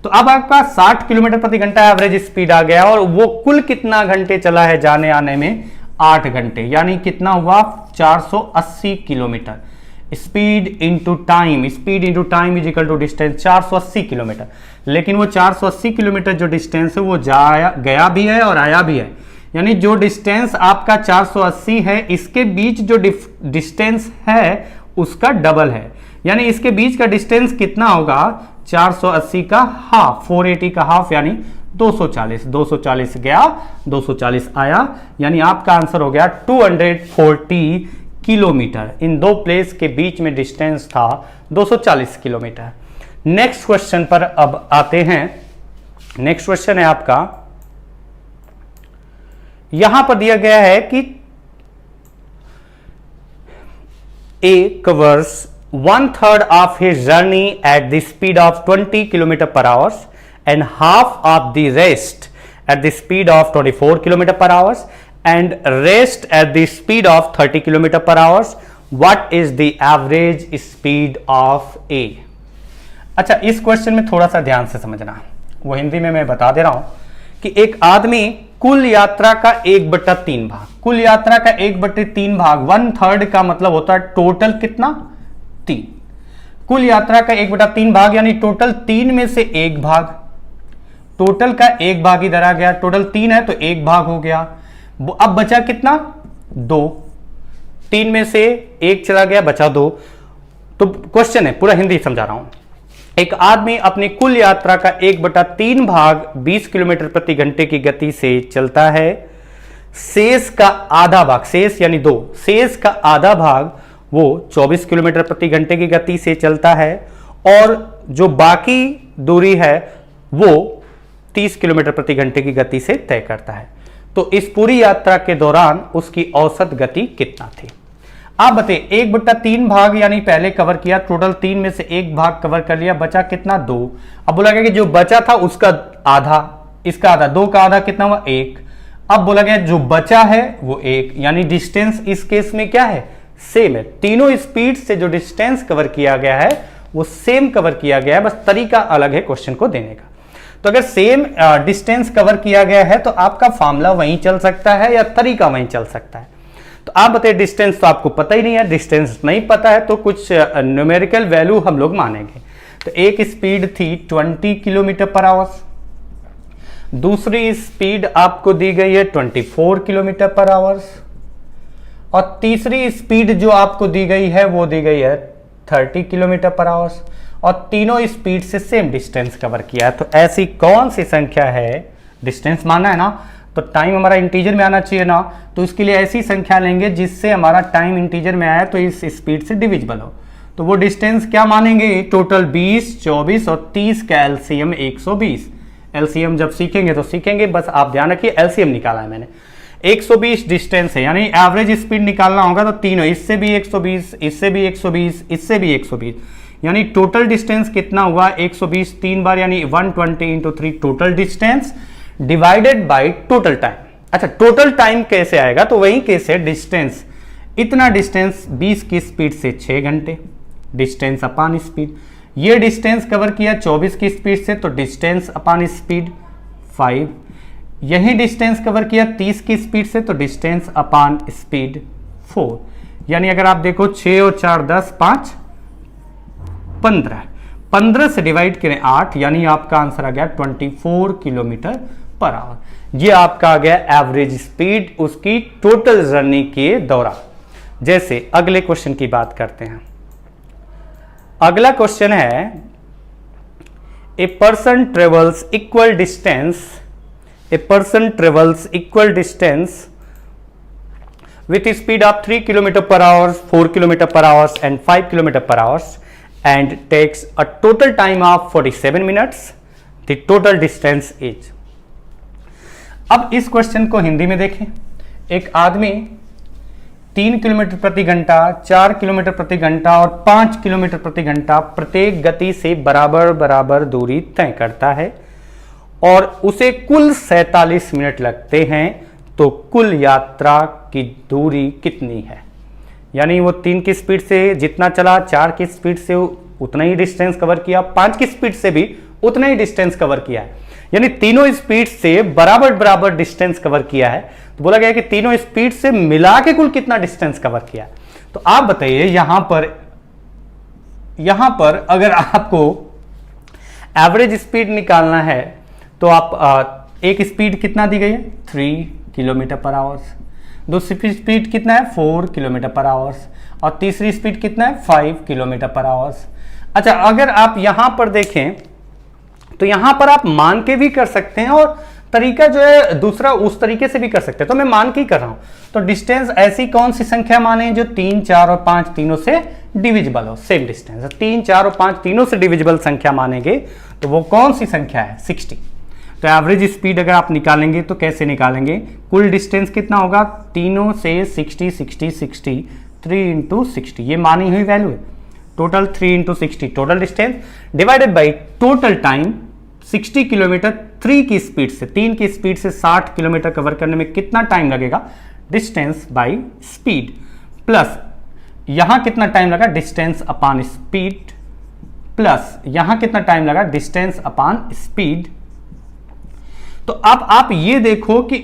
तो अब आपका 60 किलोमीटर प्रति घंटा एवरेज स्पीड आ गया, और वो कुल कितना घंटे चला है जाने आने में? 8 घंटे, यानी कितना हुआ? 480 kilometre. Speed into time, speed into time is equal to distance 480 kilometre. लेकिन वो 480 किलोमीटर जो डिस्टेंस है वो गया भी है और आया भी है, यानी जो डिस्टेंस आपका 480 है, इसके बीच जो डिस्टेंस है उसका डबल है, यानी इसके बीच का डिस्टेंस कितना होगा? 480 का हाफ, 480 का हाफ, यानी 240। 240 गया 240 आया, यानी आपका आंसर हो गया 240 किलोमीटर। इन दो प्लेस के बीच में डिस्टेंस था 240 किलोमीटर। नेक्स्ट क्वेश्चन पर अब आते हैं। नेक्स्ट क्वेश्चन है आपका, यहां पर दिया गया है कि ए covers 1/3 of his journey at the speed of 20 km per hour and half of the rest at the speed of 24 km per hour and rest at the speed of 30 km per hour. What is the average speed of a. अच्छा, इस question में थोड़ा सा ध्यान से समझना, वो हिंदी में मैं बता दे रहा हूं कि एक आदमी कुल यात्रा का 1/3 भाग, कुल यात्रा का 1/3 भाग, 1/3 का मतलब होता है टोटल कितना 3, कुल यात्रा का 1/3 भाग यानी टोटल 3 में से 1 भाग, टोटल का 1 भाग इधर आ गया, टोटल 3 है तो 1 भाग हो गया, अब बचा कितना 2, 3 में से 1 चला गया, बचा 2। तो क्वेश्चन है, पूरा हिंदी समझा रहा हूं, एक आदमी अपनी कुल यात्रा का 1/3 भाग 20 किलोमीटर प्रति घंटे की गति से चलता है, शेष का आधा भाग, शेष यानी 2, शेष का आधा भाग वो 24 किलोमीटर प्रति घंटे की गति से चलता है, और जो बाकी दूरी है वो 30 किलोमीटर प्रति घंटे की गति से तय करता है। तो इस पूरी यात्रा के दौरान उसकी औसत गति कितना थी। आप बताइए, 1/3 भाग यानी पहले कवर किया, टोटल 3 में से 1 भाग कवर कर लिया, बचा कितना 2। अब बोला गया कि जो बचा था उसका आधा, इसका आधा, 2 का आधा कितना हुआ 1। अब बोला गया जो बचा है वो 1, यानी डिस्टेंस इस केस में क्या है, सेम है। तीनों स्पीड से जो डिस्टेंस कवर किया गया है वो सेम कवर किया गया है, बस तरीका अलग है क्वेश्चन को देने का। तो अगर सेम डिस्टेंस कवर किया गया है तो आपका फॉर्मूला वहीं चल सकता है या तरीका वहीं चल सकता है। तो आप बताइए, डिस्टेंस तो आपको पता ही नहीं है, डिस्टेंस नहीं पता है तो कुछ न्यूमेरिकल वैल्यू हम लोग मानेंगे। तो एक स्पीड थी 20 किलोमीटर पर आवर, दूसरी स्पीड आपको दी गई है 24 किलोमीटर पर आवर, और तीसरी स्पीड जो आपको दी गई है वो दी गई है 30 किलोमीटर पर आवर, और तीनों स्पीड से सेम डिस्टेंस कवर किया है। तो ऐसी कौन सी संख्या है, डिस्टेंस माना है ना, तो टाइम हमारा इंटीजर में आना चाहिए ना, तो इसके लिए ऐसी संख्या लेंगे जिससे हमारा टाइम इंटीजर में आया तो इस स्पीड से डिविजिबल हो। तो वो डिस्टेंस क्या मानेंगे, टोटल 20, 24 और 30 का एलसीएम 120। एलसीएम जब सीखेंगे तो सीखेंगे, बस आप ध्यान रखिए एलसीएम निकाला है मैंने। 120 डिस्टेंस है, यानी एवरेज स्पीड निकालना होगा तो तीनों, इससे भी 120, इससे भी 120, इससे भी 120, यानी टोटल डिस्टेंस कितना हुआ 120 3 बार, यानी 120 × 3 total distance divided by total time. अच्छा, टोटल टाइम कैसे आएगा, तो वही कैसे डिस्टेंस, इतना डिस्टेंस 20 की स्पीड से 6 घंटे, डिस्टेंस अपान स्पीड, ये डिस्टेंस कवर किया 24 की स्पीड से तो डिस्टेंस अपान स्पीड 5, यही डिस्टेंस कवर किया 30 की स्पीड से तो डिस्टेंस अपान स्पीड 4, यानी अगर आप देखो 6 और 4 10, 5 15, 15 से डिवाइड करें 8, यानी आपका आंसर आ गया 24 किलोमीटर पर आवर। ये आपका आ गया एवरेज स्पीड उसकी टोटल जर्नी के दौरान। जैसे अगले क्वेश्चन की बात करते हैं, अगला क्वेश्चन है, a person travels equal distance, a person travels equal distance with speed of 3 km per hour, 4 km per hour and 5 km per hour and takes a total time of 47 minutes. The total distance is. अब इस question को हिंदी में देखें, एक आदमी 3 kilometre प्रति घंटा, 4 kilometre प्रति घंटा और 5 किलोमीटर प्रति घंटा प्रत्येक गति से बराबर बराबर दूरी तय करता है और उसे कुल 47 मिनट लगते हैं, तो कुल यात्रा की दूरी कितनी है। यानी वो 3 की स्पीड से जितना चला, 4 की स्पीड से उतना ही डिस्टेंस कवर किया, 5 की स्पीड से भी उतना ही डिस्टेंस कवर किया है, यानी तीनों स्पीड से बराबर बराबर डिस्टेंस कवर किया है। तो बोला गया कि तीनों स्पीड से मिला के कुल कितना डिस्टेंस कवर किया है। तो आप बताइए यहां पर अगर आपको एवरेज स्पीड निकालना है तो आप एक स्पीड कितना दी गई है 3 किलोमीटर पर आवर, दूसरी स्पीड कितना है 4 किलोमीटर पर आवर और तीसरी स्पीड कितना है 5 किलोमीटर पर आवर। अच्छा, अगर आप यहां पर देखें तो यहां पर आप मान के भी कर सकते हैं और तरीका जो है दूसरा उस तरीके से भी कर सकते हैं, तो मैं मान के ही कर रहा हूं। तो डिस्टेंस ऐसी कौन सी संख्या माने जो 3, 4 और 5 तीनों से डिविजिबल हो, सेम डिस्टेंस 3, 4 और 5 तीनों से डिविजिबल संख्या मानेंगे, तो वो कौन सी संख्या है 60। तो एवरेज स्पीड अगर आप निकालेंगे तो कैसे निकालेंगे, कुल डिस्टेंस कितना होगा तीनों से 60 60 60 3 × 60, ये मानी हुई वैल्यू है, total 3 × 60 total distance divided by total time 60 kilometre 3 की स्पीड से, 3 की स्पीड से 60 किलोमीटर कवर करने में कितना टाइम लगेगा, डिस्टेंस बाई स्पीड प्लस यहां कितना टाइम लगा, डिस्टेंस अपॉन स्पीड, प्लस यहां कितना टाइम लगा, डिस्टेंस अपॉन स्पीड। तो अब आप ये देखो कि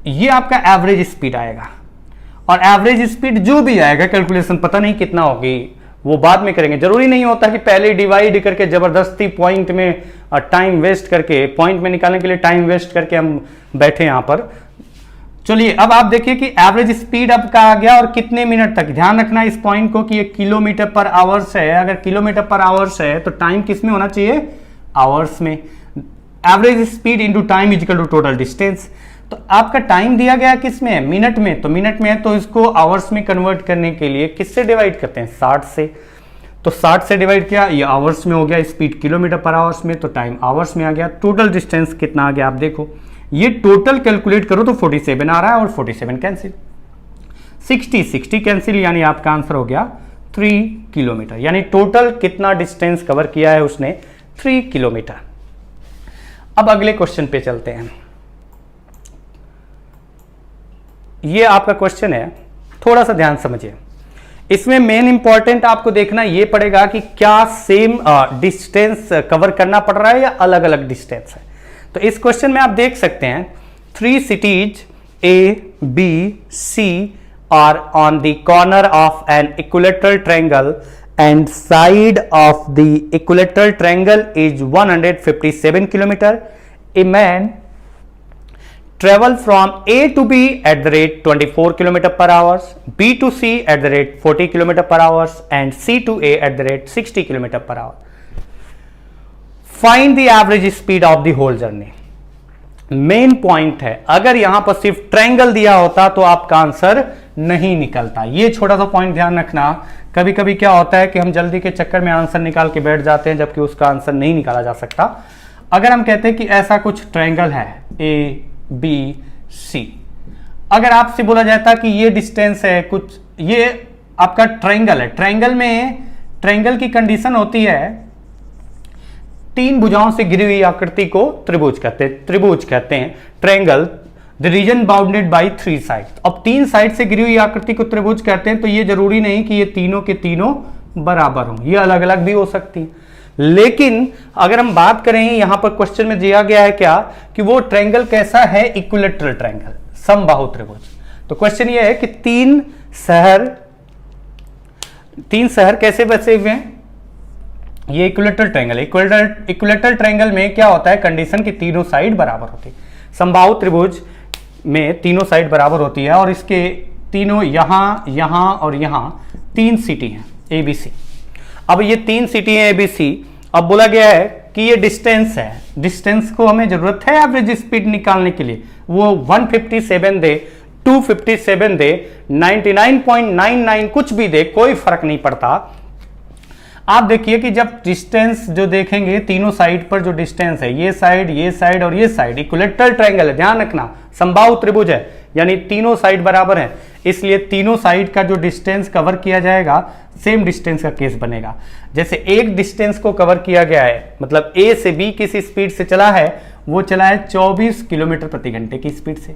ये आपका एवरेज स्पीड आएगा, और एवरेज स्पीड जो भी आएगा, कैलकुलेशन पता नहीं कितना होगी, वो बाद में करेंगे। जरूरी नहीं होता कि पहले डिवाइड करके जबरदस्ती पॉइंट में टाइम वेस्ट करके, पॉइंट में निकालने के लिए टाइम वेस्ट करके हम बैठे यहां पर। चलिए अब आप देखिए कि एवरेज स्पीड अब का आ गया और कितने मिनट तक। ध्यान रखना इस पॉइंट को कि ये किलोमीटर पर आवर्स है। अगर किलोमीटर पर आवर्स है तो टाइम किस में होना चाहिए, आवर्स में। Average speed into time is equal to total distance. तो आपका टाइम दिया गया किस में है, मिनट में, तो मिनट में है तो इसको आवर्स में कन्वर्ट करने के लिए किससे डिवाइड करते हैं, 60 से। तो 60 से डिवाइड किया, ये आवर्स में हो गया, स्पीड किलोमीटर पर आवर्स में, तो टाइम आवर्स में आ गया। टोटल डिस्टेंस कितना आ गया आप देखो, ये टोटल कैलकुलेट करो तो 47 आ रहा है, और 47 कैंसिल, 60 कैंसिल, यानी आपका आंसर हो गया 3 किलोमीटर। यानी टोटल कितना डिस्टेंस कवर किया है उसने, 3 किलोमीटर। अब अगले क्वेश्चन पे चलते हैं। ये आपका क्वेश्चन है, थोड़ा सा ध्यान समझिए। इसमें मेन इंपॉर्टेंट आपको देखना ये पड़ेगा कि क्या सेम डिस्टेंस कवर करना पड़ रहा है या अलग अलग डिस्टेंस है। तो इस क्वेश्चन में आप देख सकते हैं 3 cities A, B, C are on the corner of an equilateral triangle and side of the equilateral triangle is 157 kilometer. A man travel from A to B at the rate 24 km per hour, B to C at the rate 40 km per hour and C to A at the rate 60 km per hour. Find the average speed of the whole journey. Main point है, अगर यहां पर सिर्फ triangle दिया होता तो आपका answer नहीं निकलता। ये छोटा सा पॉइंट ध्यान रखना। कभी कभी क्या होता है कि हम जल्दी के चक्कर में आंसर निकाल के बैठ जाते हैं जबकि उसका आंसर नहीं निकाला जा सकता। अगर हम कहते हैं कि ऐसा कुछ ट्रायंगल है A, B, C, अगर आपसे बोला जाता कि ये डिस्टेंस है कुछ, ये आपका ट्रायंगल है, ट्रायंगल में ट्रायंगल की कंडीशन होती है 3 भुजाओं से घिरी हुई आकृति को त्रिभुज कहते हैं triangle, the reason bounded by 3 side. अब 3 साइड से घिरी हुई आकृति को त्रिभुज कहते हैं, तो ये जरूरी नहीं कि ये तीनों के तीनों बराबर हों, ये अलग अलग भी हो सकती है। लेकिन अगर हम बात करें यहां पर क्वेश्चन में दिया गया है क्या कि वो ट्रायंगल कैसा है, इक्विलैटरल ट्रायंगल, समबाहु त्रिभुज। तो क्वेश्चन ये है कि तीन शहर कैसे बसे हुए हैं, ये इक्विलैटरल ट्रायंगल। इक्विलैटरल ट्रायंगल में क्या होता है, कंडीशन की तीनों साइड बराबर होती है। समबाहु त्रिभुज में तीनों साइड बराबर होती है और इसके तीनों यहां और यहां 3 सिटी हैं ABC। अब ये 3 सिटी हैं ABC। अब बोला गया है कि ये डिस्टेंस है, डिस्टेंस को हमें जरूरत है एवरेज स्पीड निकालने के लिए। वो 157 दे, 257 दे, 99.99 कुछ भी दे, कोई फर्क नहीं पड़ता। आप देखिए कि जब डिस्टेंस जो देखेंगे तीनों साइड पर जो डिस्टेंस है, ये साइड और ये साइड, इक्विलैटरल ट्रायंगल है, ध्यान रखना, समबाहु त्रिभुज है, यानी तीनों साइड बराबर हैं, इसलिए तीनों साइड का जो डिस्टेंस कवर किया जाएगा सेम डिस्टेंस का केस बनेगा। जैसे एक डिस्टेंस को कवर किया गया है, मतलब A से B किस स्पीड से चला है, वो चला है 24 किलोमीटर प्रति घंटे की स्पीड से।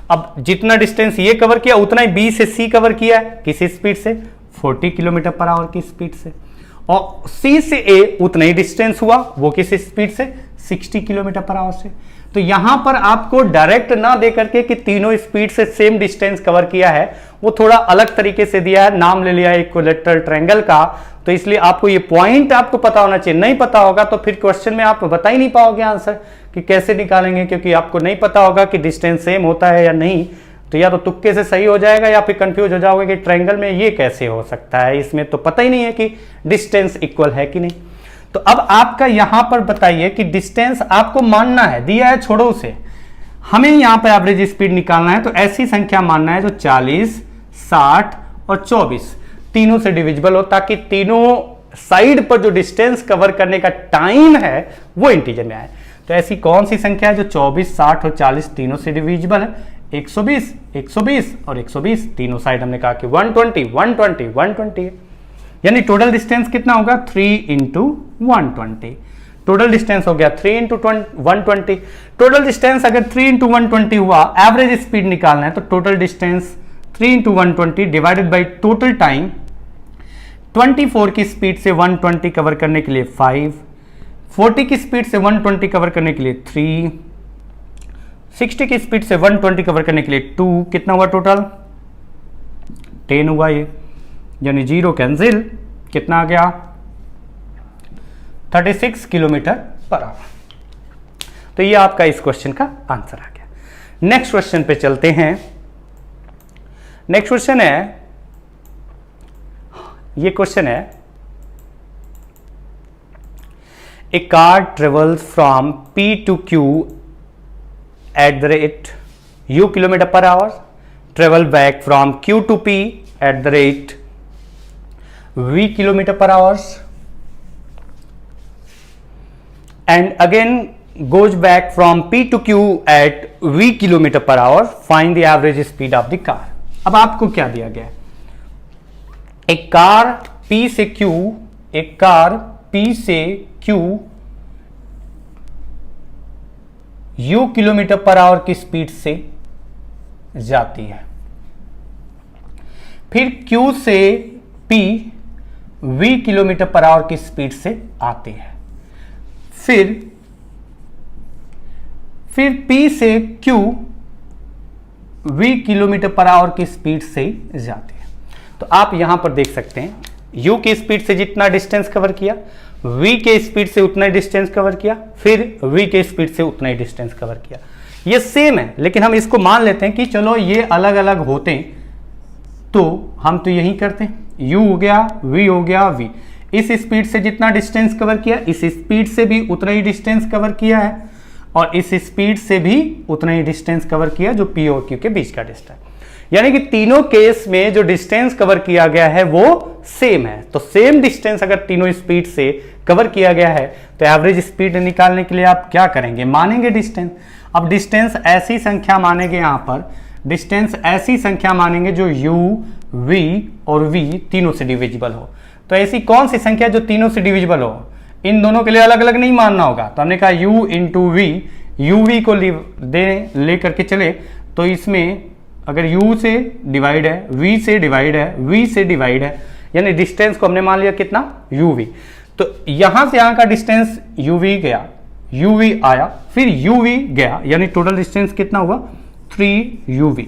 अब जितना डिस्टेंस ये कवर किया उतना ही B से C कवर किया है, किस स्पीड से, 40 किलोमीटर पर आवर की स्पीड से। और C से A उतना ही डिस्टेंस हुआ, वो किस स्पीड से, 60 किलोमीटर पर आवर से। तो यहां पर आपको डायरेक्ट ना दे करके कि तीनों स्पीड से सेम डिस्टेंस कवर किया है, वो थोड़ा अलग तरीके से दिया है, नाम ले लिया है इक्विलैटरल ट्रायंगल का। तो इसलिए आपको ये पॉइंट आपको पता होना चाहिए। नहीं पता होगा तो फिर क्वेश्चन में आप बता ही नहीं पाओगे आंसर कि कैसे निकालेंगे, क्योंकि आपको नहीं पता होगा कि डिस्टेंस सेम होता है या नहीं। तो या तो तुक्के से सही हो जाएगा या फिर कंफ्यूज हो जाओगे कि ट्रायंगल में ये कैसे हो सकता है, इसमें तो पता ही नहीं है कि डिस्टेंस इक्वल है कि नहीं। तो अब आपका यहां पर बताइए कि डिस्टेंस आपको मानना है, दिया है छोड़ो उसे, हमें यहां पर एवरेज स्पीड निकालना है। तो ऐसी संख्या मानना है जो 40, 60 और 24 तीनों से डिविजिबल हो, ताकि तीनों साइड पर जो डिस्टेंस कवर करने का टाइम है वो इंटीजर में आए। तो ऐसी कौन सी संख्या है जो 24, 60 और 40 तीनों से डिविजिबल है, 120, 120 और 120, तीनों साइड हमने कहा कि 120, 120, 120 है। यानी टोटल डिस्टेंस कितना होगा, 3 × 120। टोटल डिस्टेंस हो गया 3 × 120। टोटल डिस्टेंस अगर 3 × 120 हुआ, एवरेज स्पीड निकालना है तो total distance 3 into 120 divided by total time 24 की स्पीड से 120 कवर करने के लिए 5, 40 की स्पीड से 120 कवर करने के लिए 3, 60 की स्पीड से 120 कवर करने के लिए 2, कितना हुआ टोटल 10 हुआ ये, यानी 0 कैंसिल, कितना आ गया 36 किलोमीटर पर आवर। तो ये आपका इस क्वेश्चन का आंसर आ गया। नेक्स्ट क्वेश्चन पे चलते हैं। नेक्स्ट क्वेश्चन है, ये क्वेश्चन है, a car travels from P to Q at the rate U kilometre per hour, travel back from Q to P at the rate V kilometre per hours, and again goes back from P to Q at V kilometre per our, find the average speed of the car. अब आपको क्या दिया गया है, एक car P से Q, एक car P से Q U kilometre per our की स्पीड से जाती है, फिर Q से P V kilometre per our की स्पीड से आती है, फिर P से Q V kilometre per our की स्पीड से जाती है। तो आप यहां पर देख सकते हैं U की स्पीड से जितना डिस्टेंस कवर किया, V के स्पीड से उतना ही डिस्टेंस कवर किया, फिर V के स्पीड से उतना ही डिस्टेंस कवर किया। ये सेम है, लेकिन हम इसको मान लेते हैं कि चलो ये अलग अलग होते हैं, तो हम तो यही करते हैं, U हो गया, V हो गया, V इस स्पीड से जितना डिस्टेंस कवर किया, इस स्पीड से भी उतना ही डिस्टेंस कवर किया है, और इस स्पीड से भी उतना ही डिस्टेंस कवर किया जो P और Q के बीच का डिस्टेंस। यानी कि तीनों केस में जो डिस्टेंस कवर किया गया है वो सेम है। तो सेम डिस्टेंस अगर तीनों स्पीड से कवर किया गया है तो एवरेज स्पीड निकालने के लिए आप क्या करेंगे, मानेंगे डिस्टेंस। अब डिस्टेंस ऐसी संख्या मानेंगे, यहां पर डिस्टेंस ऐसी संख्या मानेंगे जो U, V और V तीनों से डिविजिबल हो। तो ऐसी कौन सी संख्या जो तीनों से डिविजिबल हो, इन दोनों के लिए अलग अलग नहीं मानना होगा। तो हमने कहा U इंटू V, UV को ले करके चले, तो इसमें अगर U से डिवाइड है, V से डिवाइड है, V से डिवाइड है, यानी डिस्टेंस को हमने मान लिया कितना UV। तो यहां से यहां का डिस्टेंस UV गया, UV आया, फिर UV गया, यानी टोटल डिस्टेंस कितना हुआ 3UV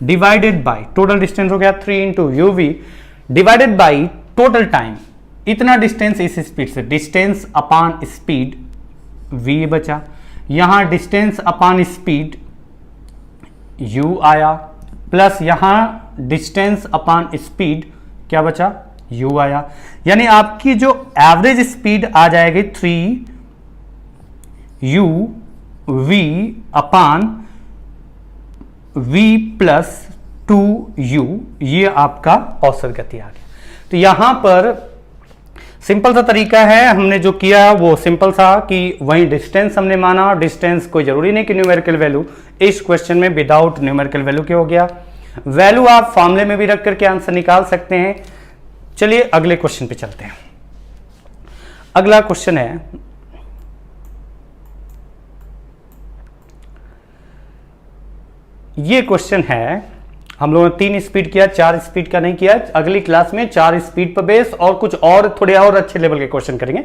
divided by total distance हो गया 3 into UV divided by total time. इतना डिस्टेंस इस स्पीड से, डिस्टेंस अपॉन स्पीड V बचा, यहां डिस्टेंस अपॉन स्पीड U आया, प्लस यहां डिस्टेंस अपॉन स्पीड क्या बचा U आया, यानी आपकी जो एवरेज स्पीड आ जाएगी 3UV upon V plus 2U, ये आपका औसत गति आ गया। तो यहां पर सिंपल सा तरीका है, हमने जो किया वो सिंपल सा कि वही डिस्टेंस हमने माना, डिस्टेंस कोई जरूरी नहीं कि न्यूमेरिकल वैल्यू, इस क्वेश्चन में विदाउट न्यूमेरिकल वैल्यू क्या हो गया, वैल्यू आप फॉर्मूले में भी रख करके आंसर निकाल सकते हैं। चलिए अगले क्वेश्चन पे चलते हैं। अगला क्वेश्चन है, ये क्वेश्चन है, हम लोगों ने 3 स्पीड किया, 4 स्पीड का नहीं किया। अगली क्लास में 4 स्पीड पर बेस और कुछ और थोड़े और अच्छे लेवल के क्वेश्चन करेंगे।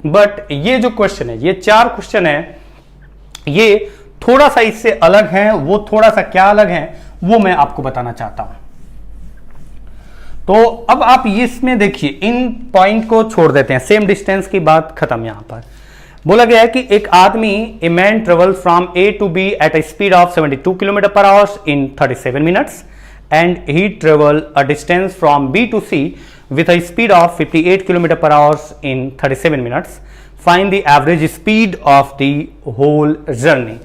बट ये जो क्वेश्चन है, ये 4 क्वेश्चन है, ये थोड़ा सा इससे अलग है। वो थोड़ा सा क्या अलग है वो मैं आपको बताना चाहता हूं। तो अब आप इसमें देखिए, इन पॉइंट को छोड़ देते हैं, सेम डिस्टेंस की बात खत्म। यहां पर बोला गया है कि एक आदमी, a man travel from A to B eight a speed of 72 kilometre per our in 37 minutes and he travel a distance from B to C with a speed of 58 km per hour in 37 minutes. Find the average speed of the whole journey.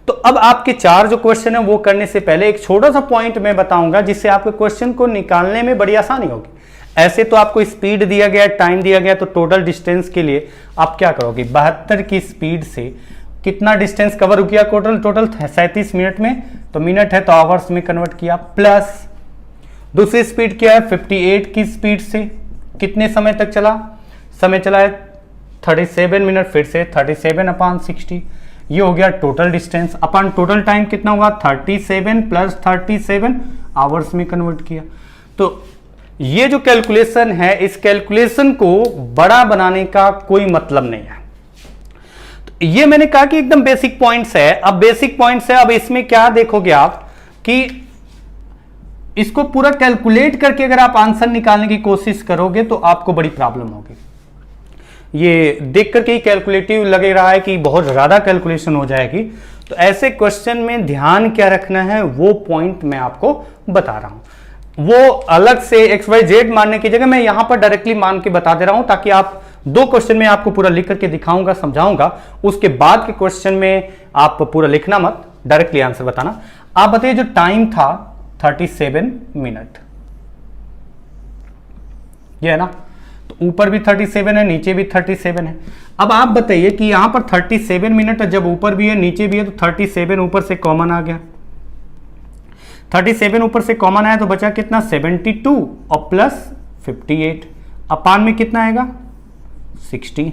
तो अब आपके 4 जो question है वो करने से पहले एक छोटा सा पॉइंट मैं बताऊंगा जिससे आपके क्वेश्चन को निकालने में बड़ी आसानी होगी। ऐसे तो आपको स्पीड दिया गया, टाइम दिया गया, तो टोटल डिस्टेंस के लिए आप क्या करोगे, 72 की स्पीड से कितना डिस्टेंस कवर किया टोटल 37 मिनट में, तो मिनट है तो आवर्स में कन्वर्ट किया, प्लस दूसरी स्पीड क्या है 58 की स्पीड से कितने समय तक चला, समय चला है 37 मिनट, फिर से 37 अपॉन 60, ये हो गया total distance. Upon total time कितना हुआ 37 प्लस 37 आवर्स में कन्वर्ट किया। तो ये जो कैलकुलेशन है, इस कैलकुलेशन को बड़ा बनाने का कोई मतलब नहीं है। तो ये मैंने कहा कि एकदम बेसिक पॉइंट्स है। अब बेसिक पॉइंट्स है, अब इसमें क्या देखोगे आप कि इसको पूरा कैलकुलेट करके अगर आप आंसर निकालने की कोशिश करोगे तो आपको बड़ी प्रॉब्लम होगी। ये देख करके ही कैलकुलेटिव लग रहा है कि बहुत ज्यादा कैलकुलेशन हो जाएगी। तो ऐसे क्वेश्चन में ध्यान क्या रखना है वो पॉइंट मैं आपको बता रहा हूं। वो अलग से XYZ मानने की जगह मैं यहां पर डायरेक्टली मान के बता दे रहा हूं, ताकि आप दो क्वेश्चन में आपको पूरा लिख करके दिखाऊंगा, समझाऊंगा। उसके बाद के क्वेश्चन में आप पूरा लिखना मत, डायरेक्टली आंसर बताना। आप बताइए जो टाइम था 37 मिनट, ये है ना, तो ऊपर भी 37 है, नीचे भी 37 है। अब आप बताइए कि यहां पर 37 मिनट जब ऊपर भी है नीचे भी है, तो 37 ऊपर से कॉमन आ गया। 37 ऊपर से कॉमन आया तो बचा कितना 72 और प्लस 58, अपान में कितना आएगा 60।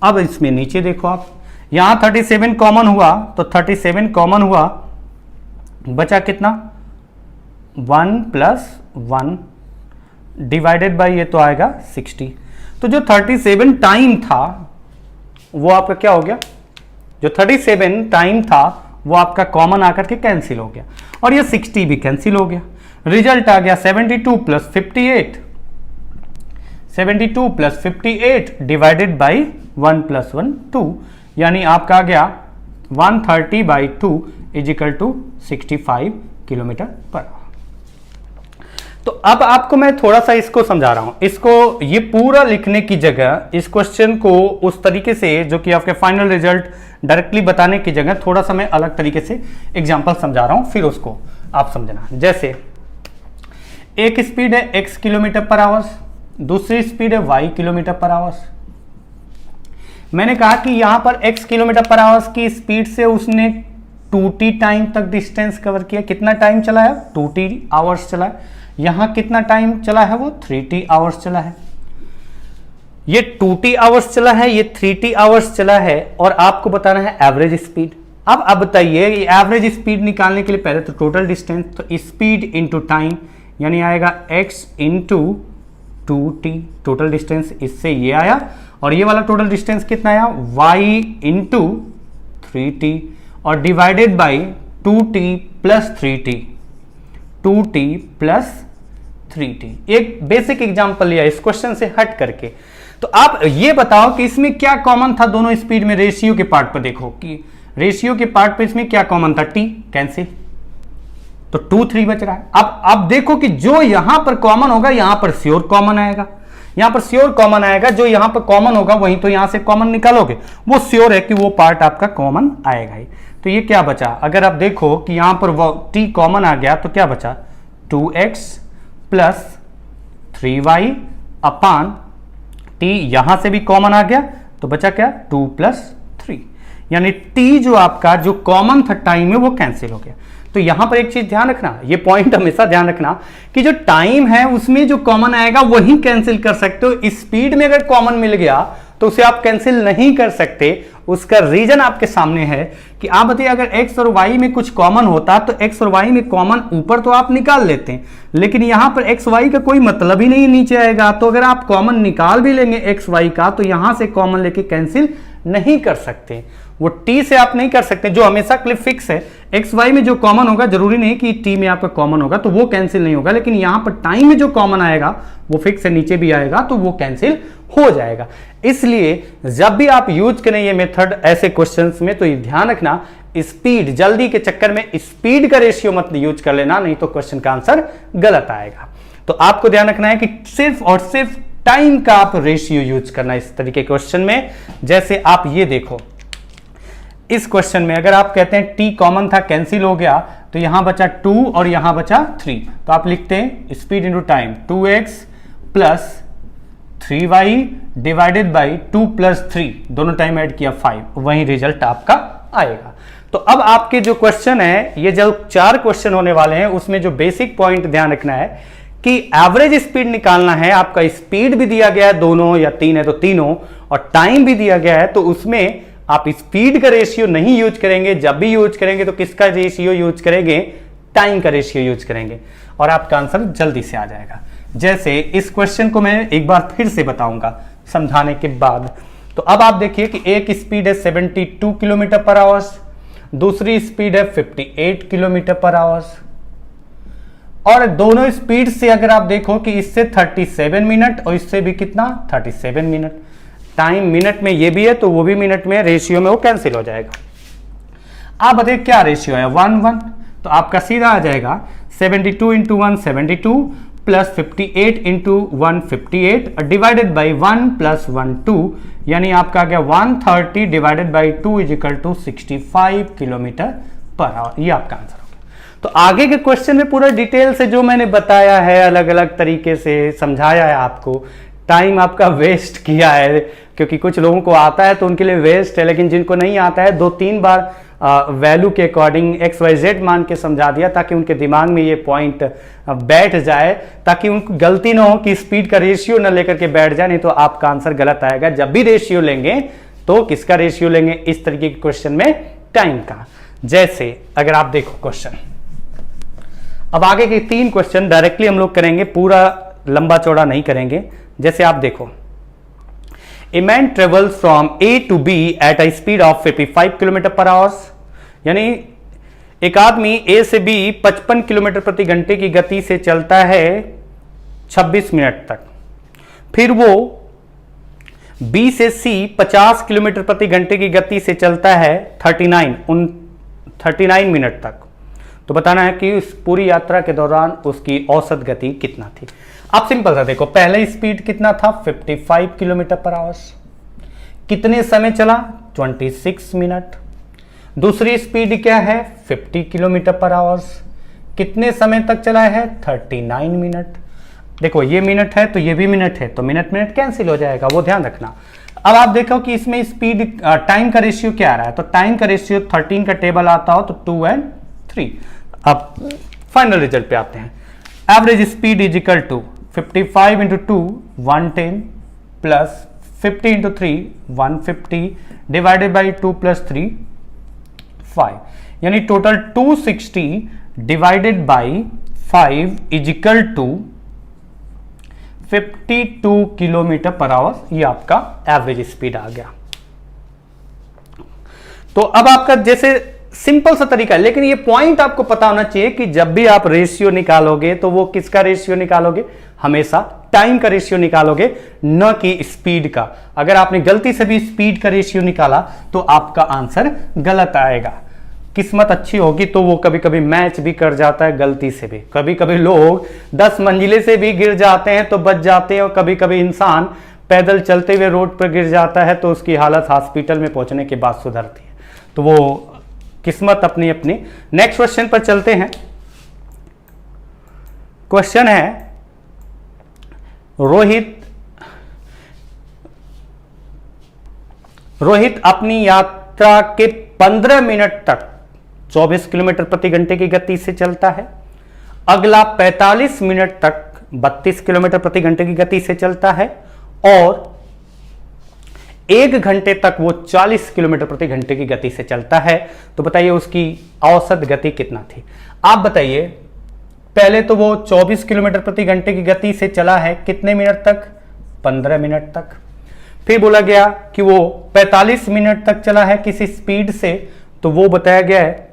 अब इसमें नीचे देखो आप, यहां 37 कॉमन हुआ तो 37 कॉमन हुआ, बचा कितना 1 प्लस 1 डिवाइडेड बाई ये तो आएगा 60। तो जो 37 टाइम था वो आपका क्या हो गया, जो 37 टाइम था वो आपका कॉमन आकर के कैंसिल हो गया और ये 60 भी कैंसिल हो गया। रिजल्ट आ गया 72 plus 58, 72 plus 58 divided by 1 plus 1 2, यानी आपका आ गया 130/2 is equal to 65 kilometre per hour. तो अब आपको मैं थोड़ा सा इसको समझा रहा हूं। इसको ये पूरा लिखने की जगह इस क्वेश्चन को उस तरीके से जो कि आपके फाइनल रिजल्ट डायरेक्टली बताने की जगह थोड़ा सा मैं अलग तरीके से एग्जांपल समझा रहा हूं, फिर उसको आप समझना। जैसे एक स्पीड है x किलोमीटर पर आवर्स, दूसरी स्पीड है y किलोमीटर पर आवर्स। मैंने कहा कि यहां पर x किलोमीटर पर आवर्स की स्पीड से उसने 2t टाइम तक डिस्टेंस कवर किया। कितना टाइम चला है 2t आवर्स चला है। यहां कितना टाइम चला है वो 3t आवर्स चला है। ये 2t आवर्स चला है, ये 3t आवर्स चला है और आपको बताना है एवरेज स्पीड। अब बताइए एवरेज स्पीड निकालने के लिए पहले तो टोटल डिस्टेंस, तो स्पीड इंटू टाइम यानी आएगा x into 2t, total distance इससे ये आया, और ये वाला टोटल डिस्टेंस कितना आया y इंटू 3t और divided by 2t plus 3t, 2t plus 3t। एक बेसिक एग्जांपल लिया इस क्वेश्चन से हट करके। तो आप ये बताओ कि इसमें क्या कॉमन था दोनों स्पीड में। रेशियो के पार्ट पर देखो कि रेशियो के पार्ट पर इसमें क्या कॉमन था, t कैंसिल, तो 2 3 बच रहा है। अब देखो कि जो यहां पर कॉमन होगा यहां पर श्योर कॉमन आएगा, यहां पर श्योर कॉमन आएगा। जो यहां पर कॉमन होगा वहीं तो यहां से कॉमन निकालोगे, वो श्योर है कि वो पार्ट आपका कॉमन आएगा ही। तो ये क्या बचा, अगर आप देखो कि यहां पर t कॉमन आ गया तो क्या बचा 2x प्लस 3y अपान t, यहां से भी कॉमन आ गया तो बचा क्या 2 प्लस 3, यानी t जो आपका जो कॉमन था टाइम में वो कैंसिल हो गया। तो यहां पर एक चीज ध्यान रखना, ये पॉइंट हमेशा ध्यान रखना कि जो टाइम है उसमें जो कॉमन आएगा वही कैंसिल कर सकते हो। स्पीड में अगर कॉमन मिल गया तो उसे आप कैंसिल नहीं कर सकते। उसका रीजन आपके सामने है कि आप बताइए अगर x और y में कुछ कॉमन होता तो x और y में कॉमन ऊपर तो आप निकाल लेते हैं, लेकिन यहां पर x y का कोई मतलब ही नहीं नीचे आएगा। तो अगर आप कॉमन निकाल भी लेंगे x y का तो यहां से कॉमन लेके कैंसिल नहीं कर सकते, वो t से आप नहीं कर सकते। जो हमेशा के लिए फिक्स है एक्स वाई में जो कॉमन होगा, जरूरी नहीं कि t में आपका कॉमन होगा तो वो कैंसिल नहीं होगा, लेकिन यहां पर टाइम में जो कॉमन आएगा वो फिक्स है, नीचे भी आएगा तो वो कैंसिल हो जाएगा। इसलिए जब भी आप यूज करें ये मेथड ऐसे क्वेश्चंस में तो ये ध्यान रखना, स्पीड जल्दी के चक्कर में स्पीड का रेशियो मत यूज कर लेना, नहीं तो क्वेश्चन का आंसर गलत आएगा। तो आपको ध्यान रखना है कि सिर्फ और सिर्फ टाइम का आप रेशियो यूज करना इस तरीके के क्वेश्चन में। जैसे आप ये देखो इस क्वेश्चन में अगर आप कहते हैं t कॉमन था कैंसिल हो गया तो यहां बचा 2 और यहां बचा 3, तो आप लिखते हैं speed into time 2x plus 3y divided by 2 plus 3, दोनों टाइम ऐड किया 5, वही रिजल्ट आपका आएगा। तो अब आपके जो क्वेश्चन है, ये जो 4 क्वेश्चन होने वाले हैं उसमें जो बेसिक पॉइंट ध्यान रखना है कि एवरेज स्पीड निकालना है। आपका स्पीड भी दिया गया है दोनों, या 3 है तो तीनों, और टाइम भी दिया गया है, तो उसमें आप स्पीड का रेशियो नहीं यूज करेंगे। जब भी यूज करेंगे तो किसका रेशियो यूज करेंगे, टाइम का रेशियो यूज करेंगे और आपका आंसर जल्दी से आ जाएगा। जैसे इस क्वेश्चन को मैं एक बार फिर से बताऊंगा समझाने के बाद। तो अब आप देखिए कि एक स्पीड है 72 किलोमीटर पर आवर्स, दूसरी स्पीड है 58 किलोमीटर पर आवर्स, और दोनों स्पीड से अगर आप देखो कि इससे 37 मिनट और इससे भी कितना 37 मिनट, टाइम मिनट में ये भी है तो वो भी मिनट में, रेशियो में वो कैंसिल हो जाएगा। आप बताइए क्या रेशियो है 1:1, तो आपका सीधा आ जाएगा 72 into 1 72 plus 58 into 1 58 divided by 1 plus 1 2, यानी आपका आ गया 130 divided by 2 is equal to 65 kilometre per hour. ये आपका आंसर हो गया। तो आगे के क्वेश्चन में पूरा डिटेल से जो मैंने बताया है, अलग अलग तरीके से समझाया है आपको, टाइम आपका वेस्ट किया है, क्योंकि कुछ लोगों को आता है तो उनके लिए वेस्ट है, लेकिन जिनको नहीं आता है 2-3 बार वैल्यू के अकॉर्डिंग XYZ मान के समझा दिया ताकि उनके दिमाग में ये पॉइंट बैठ जाए, ताकि उनको गलती ना हो कि स्पीड का रेशियो ना लेकर के बैठ जाए, नहीं तो आपका आंसर गलत आएगा। जब भी रेशियो लेंगे तो किसका रेशियो लेंगे, इस तरीके के क्वेश्चन में टाइम का। जैसे अगर आप देखो क्वेश्चन, अब आगे के 3 क्वेश्चन डायरेक्टली हम लोग करेंगे, पूरा लंबा चौड़ा नहीं करेंगे। जैसे आप देखो, a man travels from A to B at a speed of 55 kilometre per hours, यानी एक आदमी ए से बी 55 किलोमीटर प्रति घंटे की गति से चलता है 26 मिनट तक, फिर वो बी से सी 50 किलोमीटर प्रति घंटे की गति से चलता है 39 मिनट तक। तो बताना है कि उस पूरी यात्रा के दौरान उसकी औसत गति कितना थी। आप सिंपल सा देखो, पहले स्पीड कितना था 55 किलोमीटर पर आवर्स, कितने समय चला 26 मिनट। दूसरी स्पीड क्या है 50 किलोमीटर पर आवर्स, कितने समय तक चला है 39 मिनट। देखो ये मिनट है तो ये भी मिनट है, तो मिनट मिनट कैंसिल हो जाएगा, वो ध्यान रखना। अब आप देखो कि इसमें स्पीड टाइम का रेशियो क्या आ रहा है, तो टाइम का रेशियो 13 का टेबल आता हो तो 2 और 3। अब फाइनल रिजल्ट पे आते हैं। Average speed is equal to 55 into 2 110 plus 50 into 3 150 divided by 2 plus 3 5, यानी total 260 divided by 5 is equal to 52 kilometre per hour. ये आपका एवरेज स्पीड आ गया। तो अब आपका जैसे सिंपल सा तरीका है, लेकिन ये पॉइंट आपको पता होना चाहिए कि जब भी आप रेशियो निकालोगे तो वो किसका रेशियो निकालोगे, हमेशा टाइम का रेशियो निकालोगे, न कि स्पीड का। अगर आपने गलती से भी स्पीड का रेशियो निकाला तो आपका आंसर गलत आएगा। किस्मत अच्छी होगी तो वो कभी कभी मैच भी कर जाता है गलती से भी। कभी कभी लोग 10 मंजिले से भी गिर जाते हैं तो बच जाते हैं, और कभी कभी इंसान पैदल चलते हुए रोड पर गिर जाता है तो उसकी हालत हॉस्पिटल में पहुंचने के बाद सुधरती है। तो वो किस्मत अपनी अपनी। नेक्स्ट क्वेश्चन पर चलते हैं। क्वेश्चन है, रोहित अपनी यात्रा के 15 मिनट तक 24 किलोमीटर प्रति घंटे की गति से चलता है, अगला 45 मिनट तक 32 किलोमीटर प्रति घंटे की गति से चलता है, और 1 घंटे तक वो 40 किलोमीटर प्रति घंटे की गति से चलता है। तो बताइए उसकी औसत गति कितना थी। आप बताइए, पहले तो वो 24 किलोमीटर प्रति घंटे की गति से चला है कितने मिनट तक, 15 मिनट तक। फिर बोला गया कि वो 45 मिनट तक चला है किसी स्पीड से, तो वो बताया गया है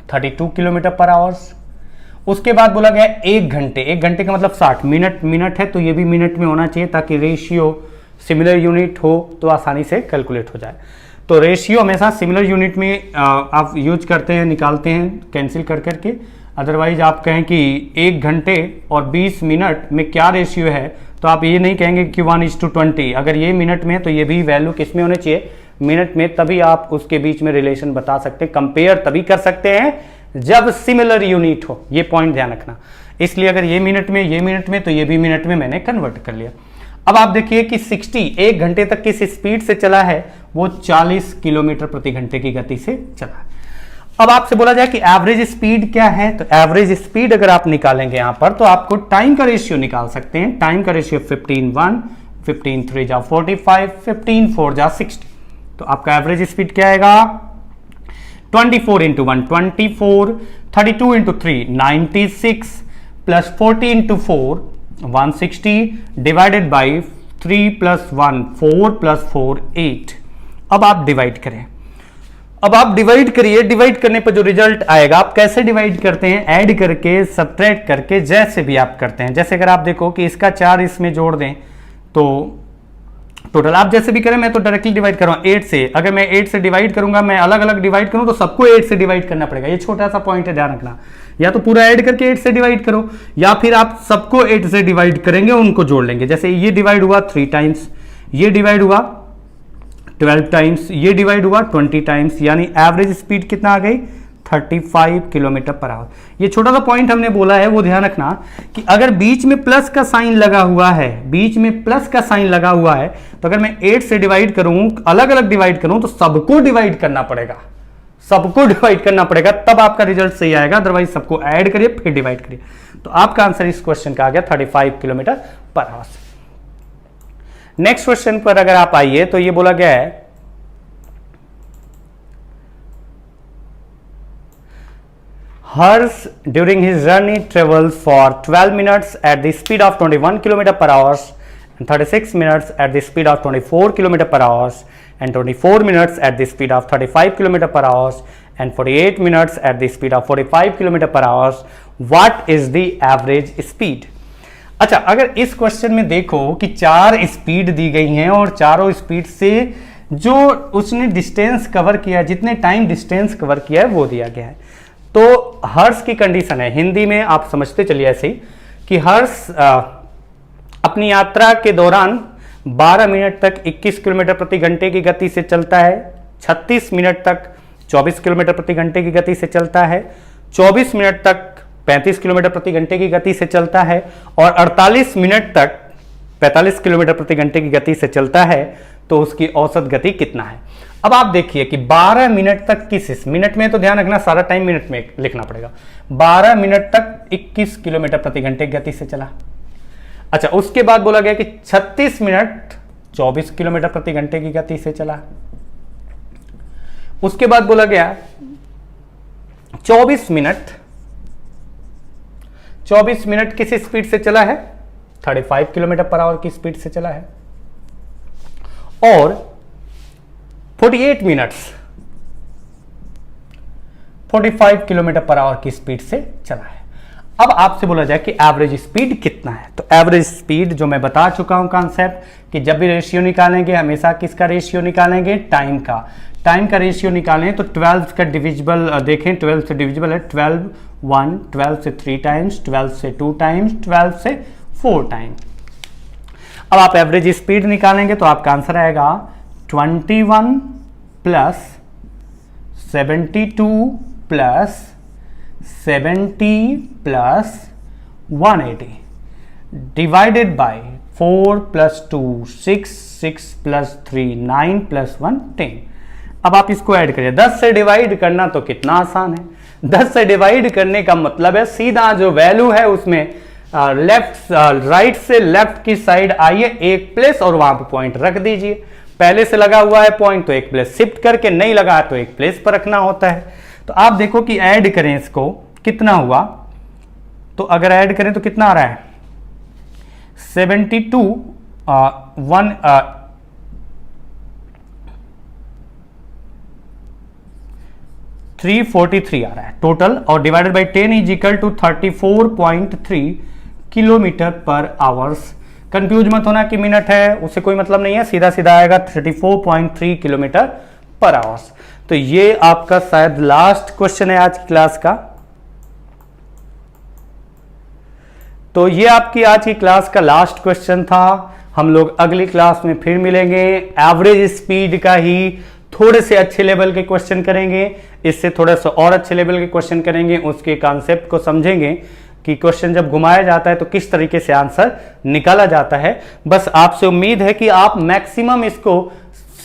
32 किलोमीटर पर आवर्स। उसके बाद बोला गया 1 घंटे, 1 घंटे का मतलब 60 मिनट, मिनट है तो ये भी मिनट में होना चाहिए ताकि रेशियो सिमिलर यूनिट हो तो आसानी से कैलकुलेट हो जाए। तो रेशियो हमेशा सिमिलर यूनिट में आप यूज करते हैं, निकालते हैं कैंसिल कर करके। अदरवाइज आप कहें कि 1 घंटे और 20 मिनट में क्या रेशियो है, तो आप ये नहीं कहेंगे कि 1:20। अगर ये मिनट में है तो ये भी वैल्यू किस में होनी चाहिए, मिनट में, तभी आप उसके बीच में रिलेशन बता सकते हैं। कंपेयर तभी कर सकते हैं जब सिमिलर यूनिट हो, ये पॉइंट ध्यान रखना। इसलिए अगर ये मिनट में, ये मिनट में, तो ये भी मिनट में मैंने कन्वर्ट कर लिया। अब आप देखिए कि 1 घंटे तक किस स्पीड से चला है, वो 40 किलोमीटर प्रति घंटे की गति से चला है। अब आपसे बोला जाए कि एवरेज स्पीड क्या है, तो एवरेज स्पीड अगर आप निकालेंगे यहां पर तो आपको टाइम का रेशियो निकाल सकते हैं। टाइम का रेशियो 15:1, 15:3 जा 45, 15:4 जा 60। तो आपका एवरेज स्पीड क्या आएगा, 24 × 1 24 32 into 3 96 plus 40 into 4 160 divided by 3 plus 1 4 plus 4 8। अब आप डिवाइड करें, अब आप डिवाइड करिए। डिवाइड करने पर जो रिजल्ट आएगा, आप कैसे डिवाइड करते हैं? ऐड करके, सब्ट्रैक्ट करके, जैसे भी आप करते हैं। जैसे अगर आप देखो कि इसका 4 इसमें जोड़ दें तो टोटल आप जैसे भी करें, मैं तो डायरेक्टली डिवाइड कर रहा हूं 8 से। अगर मैं 8 से डिवाइड करूंगा, मैं अलग अलग डिवाइड करूं तो सबको 8 से डिवाइड करना पड़ेगा। ये छोटा सा पॉइंट है, ध्यान रखना। या तो पूरा ऐड करके 8 से डिवाइड करो, या फिर आप सबको 8 से डिवाइड करेंगे, उनको जोड़ लेंगे। जैसे ये डिवाइड हुआ 3 टाइम्स, ये डिवाइड हुआ 12 टाइम्स, ये डिवाइड हुआ 20 टाइम्स, यानी एवरेज स्पीड कितना आ गई? 35 किलोमीटर पर आवर। ये छोटा सा पॉइंट हमने बोला है, वो ध्यान रखना कि अगर बीच में प्लस का साइन लगा हुआ है, बीच में प्लस का साइन लगा हुआ है, तो अगर मैं 8 से डिवाइड करूं, अलग अलग डिवाइड करूं, तो सबको डिवाइड करना पड़ेगा, सबको डिवाइड करना पड़ेगा, तब आपका रिजल्ट सही आएगा। अदरवाइज सबको ऐड करिए फिर डिवाइड करिए। तो आपका आंसर इस क्वेश्चन का आ गया 35 kilometre per our. Next question पर अगर आप आइए तो ये बोला गया है Harsh during his journey travels for 12 minutes at the speed of 21 km per hour and 36 minutes at the speed of 24 km per hour and 24 minutes at the speed of 35 km per hour and 48 minutes at the speed of 45 km per hour. What is the average speed? अच्छा, अगर इस question में देखो कि 4 speed दी गई हैं और चारों स्पीड से जो उसने डिस्टेंस कवर किया, जितने टाइम डिस्टेंस कवर किया है वो दिया गया है। तो हर्ष की कंडीशन है, हिंदी में आप समझते चलिए ऐसे ही कि हर्ष अपनी यात्रा के दौरान 12 मिनट तक 21 किलोमीटर प्रति घंटे की गति से चलता है, 36 मिनट तक 24 किलोमीटर प्रति घंटे की गति से चलता है, 24 मिनट तक 35 किलोमीटर प्रति घंटे की गति से चलता है और 48 मिनट तक 45 किलोमीटर प्रति घंटे की गति से चलता है। तो उसकी औसत गति कितना है? अब आप देखिए कि 12 मिनट तक किस मिनट में, तो ध्यान रखना सारा टाइम मिनट में लिखना पड़ेगा। 12 मिनट तक 21 किलोमीटर प्रति घंटे की गति से चला। अच्छा, उसके बाद बोला गया कि 36 मिनट 24 किलोमीटर प्रति घंटे की गति से चला। उसके बाद बोला गया 24 मिनट किस स्पीड से चला है? 35 किलोमीटर पर आवर की स्पीड से चला है। और 48 मिनट्स 45 किलोमीटर पर आवर की स्पीड से चला है। अब आपसे बोला जाए कि एवरेज स्पीड कितना है, तो एवरेज स्पीड जो मैं बता चुका हूं कॉन्सेप्ट कि जब भी रेशियो निकालेंगे हमेशा किसका रेशियो निकालेंगे? टाइम का। टाइम का रेशियो निकालें तो 12 का डिविजिबल देखें, 12 से डिविजिबल है 12 1, 12 से 3 टाइम्स, 12 से 2 टाइम्स, 12 से 4 टाइम्स। अब आप एवरेज स्पीड निकालेंगे तो आपका आंसर आएगा 21 plus 72 plus 70 plus 180 divided by 4 plus 2 6, 6 plus 3 9 plus 1 10। अब आप इसको ऐड करिए। 10 से डिवाइड करना तो कितना आसान है। 10 से डिवाइड करने का मतलब है सीधा जो वैल्यू है उसमें लेफ्ट राइट से लेफ्ट की साइड आइए, एक प्लेस और वहां पर पॉइंट रख दीजिए। पहले से लगा हुआ है पॉइंट तो एक प्लेस शिफ्ट करके, नहीं लगा तो एक प्लेस पर रखना होता है। तो आप देखो कि ऐड करें इसको कितना हुआ, तो अगर ऐड करें तो कितना आ रहा है? 72 343 आ रहा है टोटल, और divided by 10 is equal to 34.3 kilometre per hours. Confuse मत होना कि मिनट है, उससे कोई मतलब नहीं है, सीधा सीधा आएगा 34.3 किलोमीटर पर आवर्स। तो ये आपका शायद लास्ट क्वेश्चन है आज की क्लास का। तो ये आपकी आज की क्लास का लास्ट क्वेश्चन था। हम लोग अगली क्लास में फिर मिलेंगे। एवरेज स्पीड का ही थोड़े से अच्छे लेवल के क्वेश्चन करेंगे, इससे थोड़ा सा और अच्छे लेवल के क्वेश्चन करेंगे, उसके कॉन्सेप्ट को समझेंगे कि क्वेश्चन जब घुमाया जाता है तो किस तरीके से आंसर निकाला जाता है। बस आपसे उम्मीद है कि आप मैक्सिमम इसको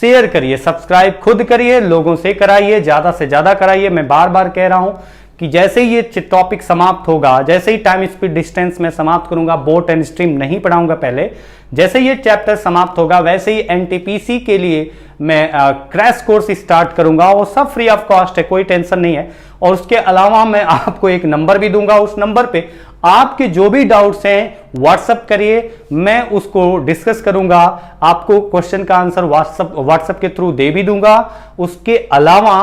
शेयर करिए, सब्सक्राइब खुद करिए, लोगों से कराइए, ज्यादा से ज्यादा कराइए। मैं बार बार कह रहा हूं कि जैसे ही ये टॉपिक समाप्त होगा, जैसे ही टाइम स्पीड डिस्टेंस में समाप्त करूंगा, बोट एंड स्ट्रीम नहीं पढ़ाऊंगा पहले, जैसे ये चैप्टर समाप्त होगा वैसे ही एनटीपीसी के लिए मैं क्रैश कोर्स स्टार्ट करूंगा। वो सब फ्री ऑफ कॉस्ट है, कोई टेंशन नहीं है। और उसके अलावा मैं आपको एक नंबर भी दूंगा, उस नंबर पे आपके जो भी डाउट्स हैं व्हाट्सएप करिए, मैं उसको डिस्कस करूंगा, आपको क्वेश्चन का आंसर व्हाट्सएप के थ्रू दे भी दूंगा। उसके अलावा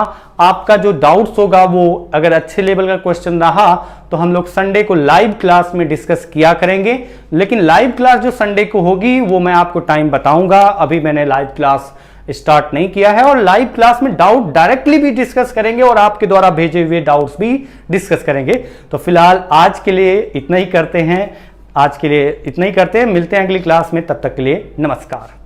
आपका जो डाउट्स होगा वो अगर अच्छे लेवल का क्वेश्चन रहा तो हम लोग संडे को लाइव क्लास में डिस्कस किया करेंगे। लेकिन लाइव क्लास जो संडे को होगी वो मैं आपको टाइम बताऊंगा, अभी मैंने लाइव क्लास स्टार्ट नहीं किया है। और लाइव क्लास में डाउट डायरेक्टली भी डिस्कस करेंगे और आपके द्वारा भेजे हुए डाउट्स भी डिस्कस करेंगे। तो फिलहाल आज के लिए इतना ही करते हैं, मिलते हैं अगली क्लास में, तब तक के लिए नमस्कार।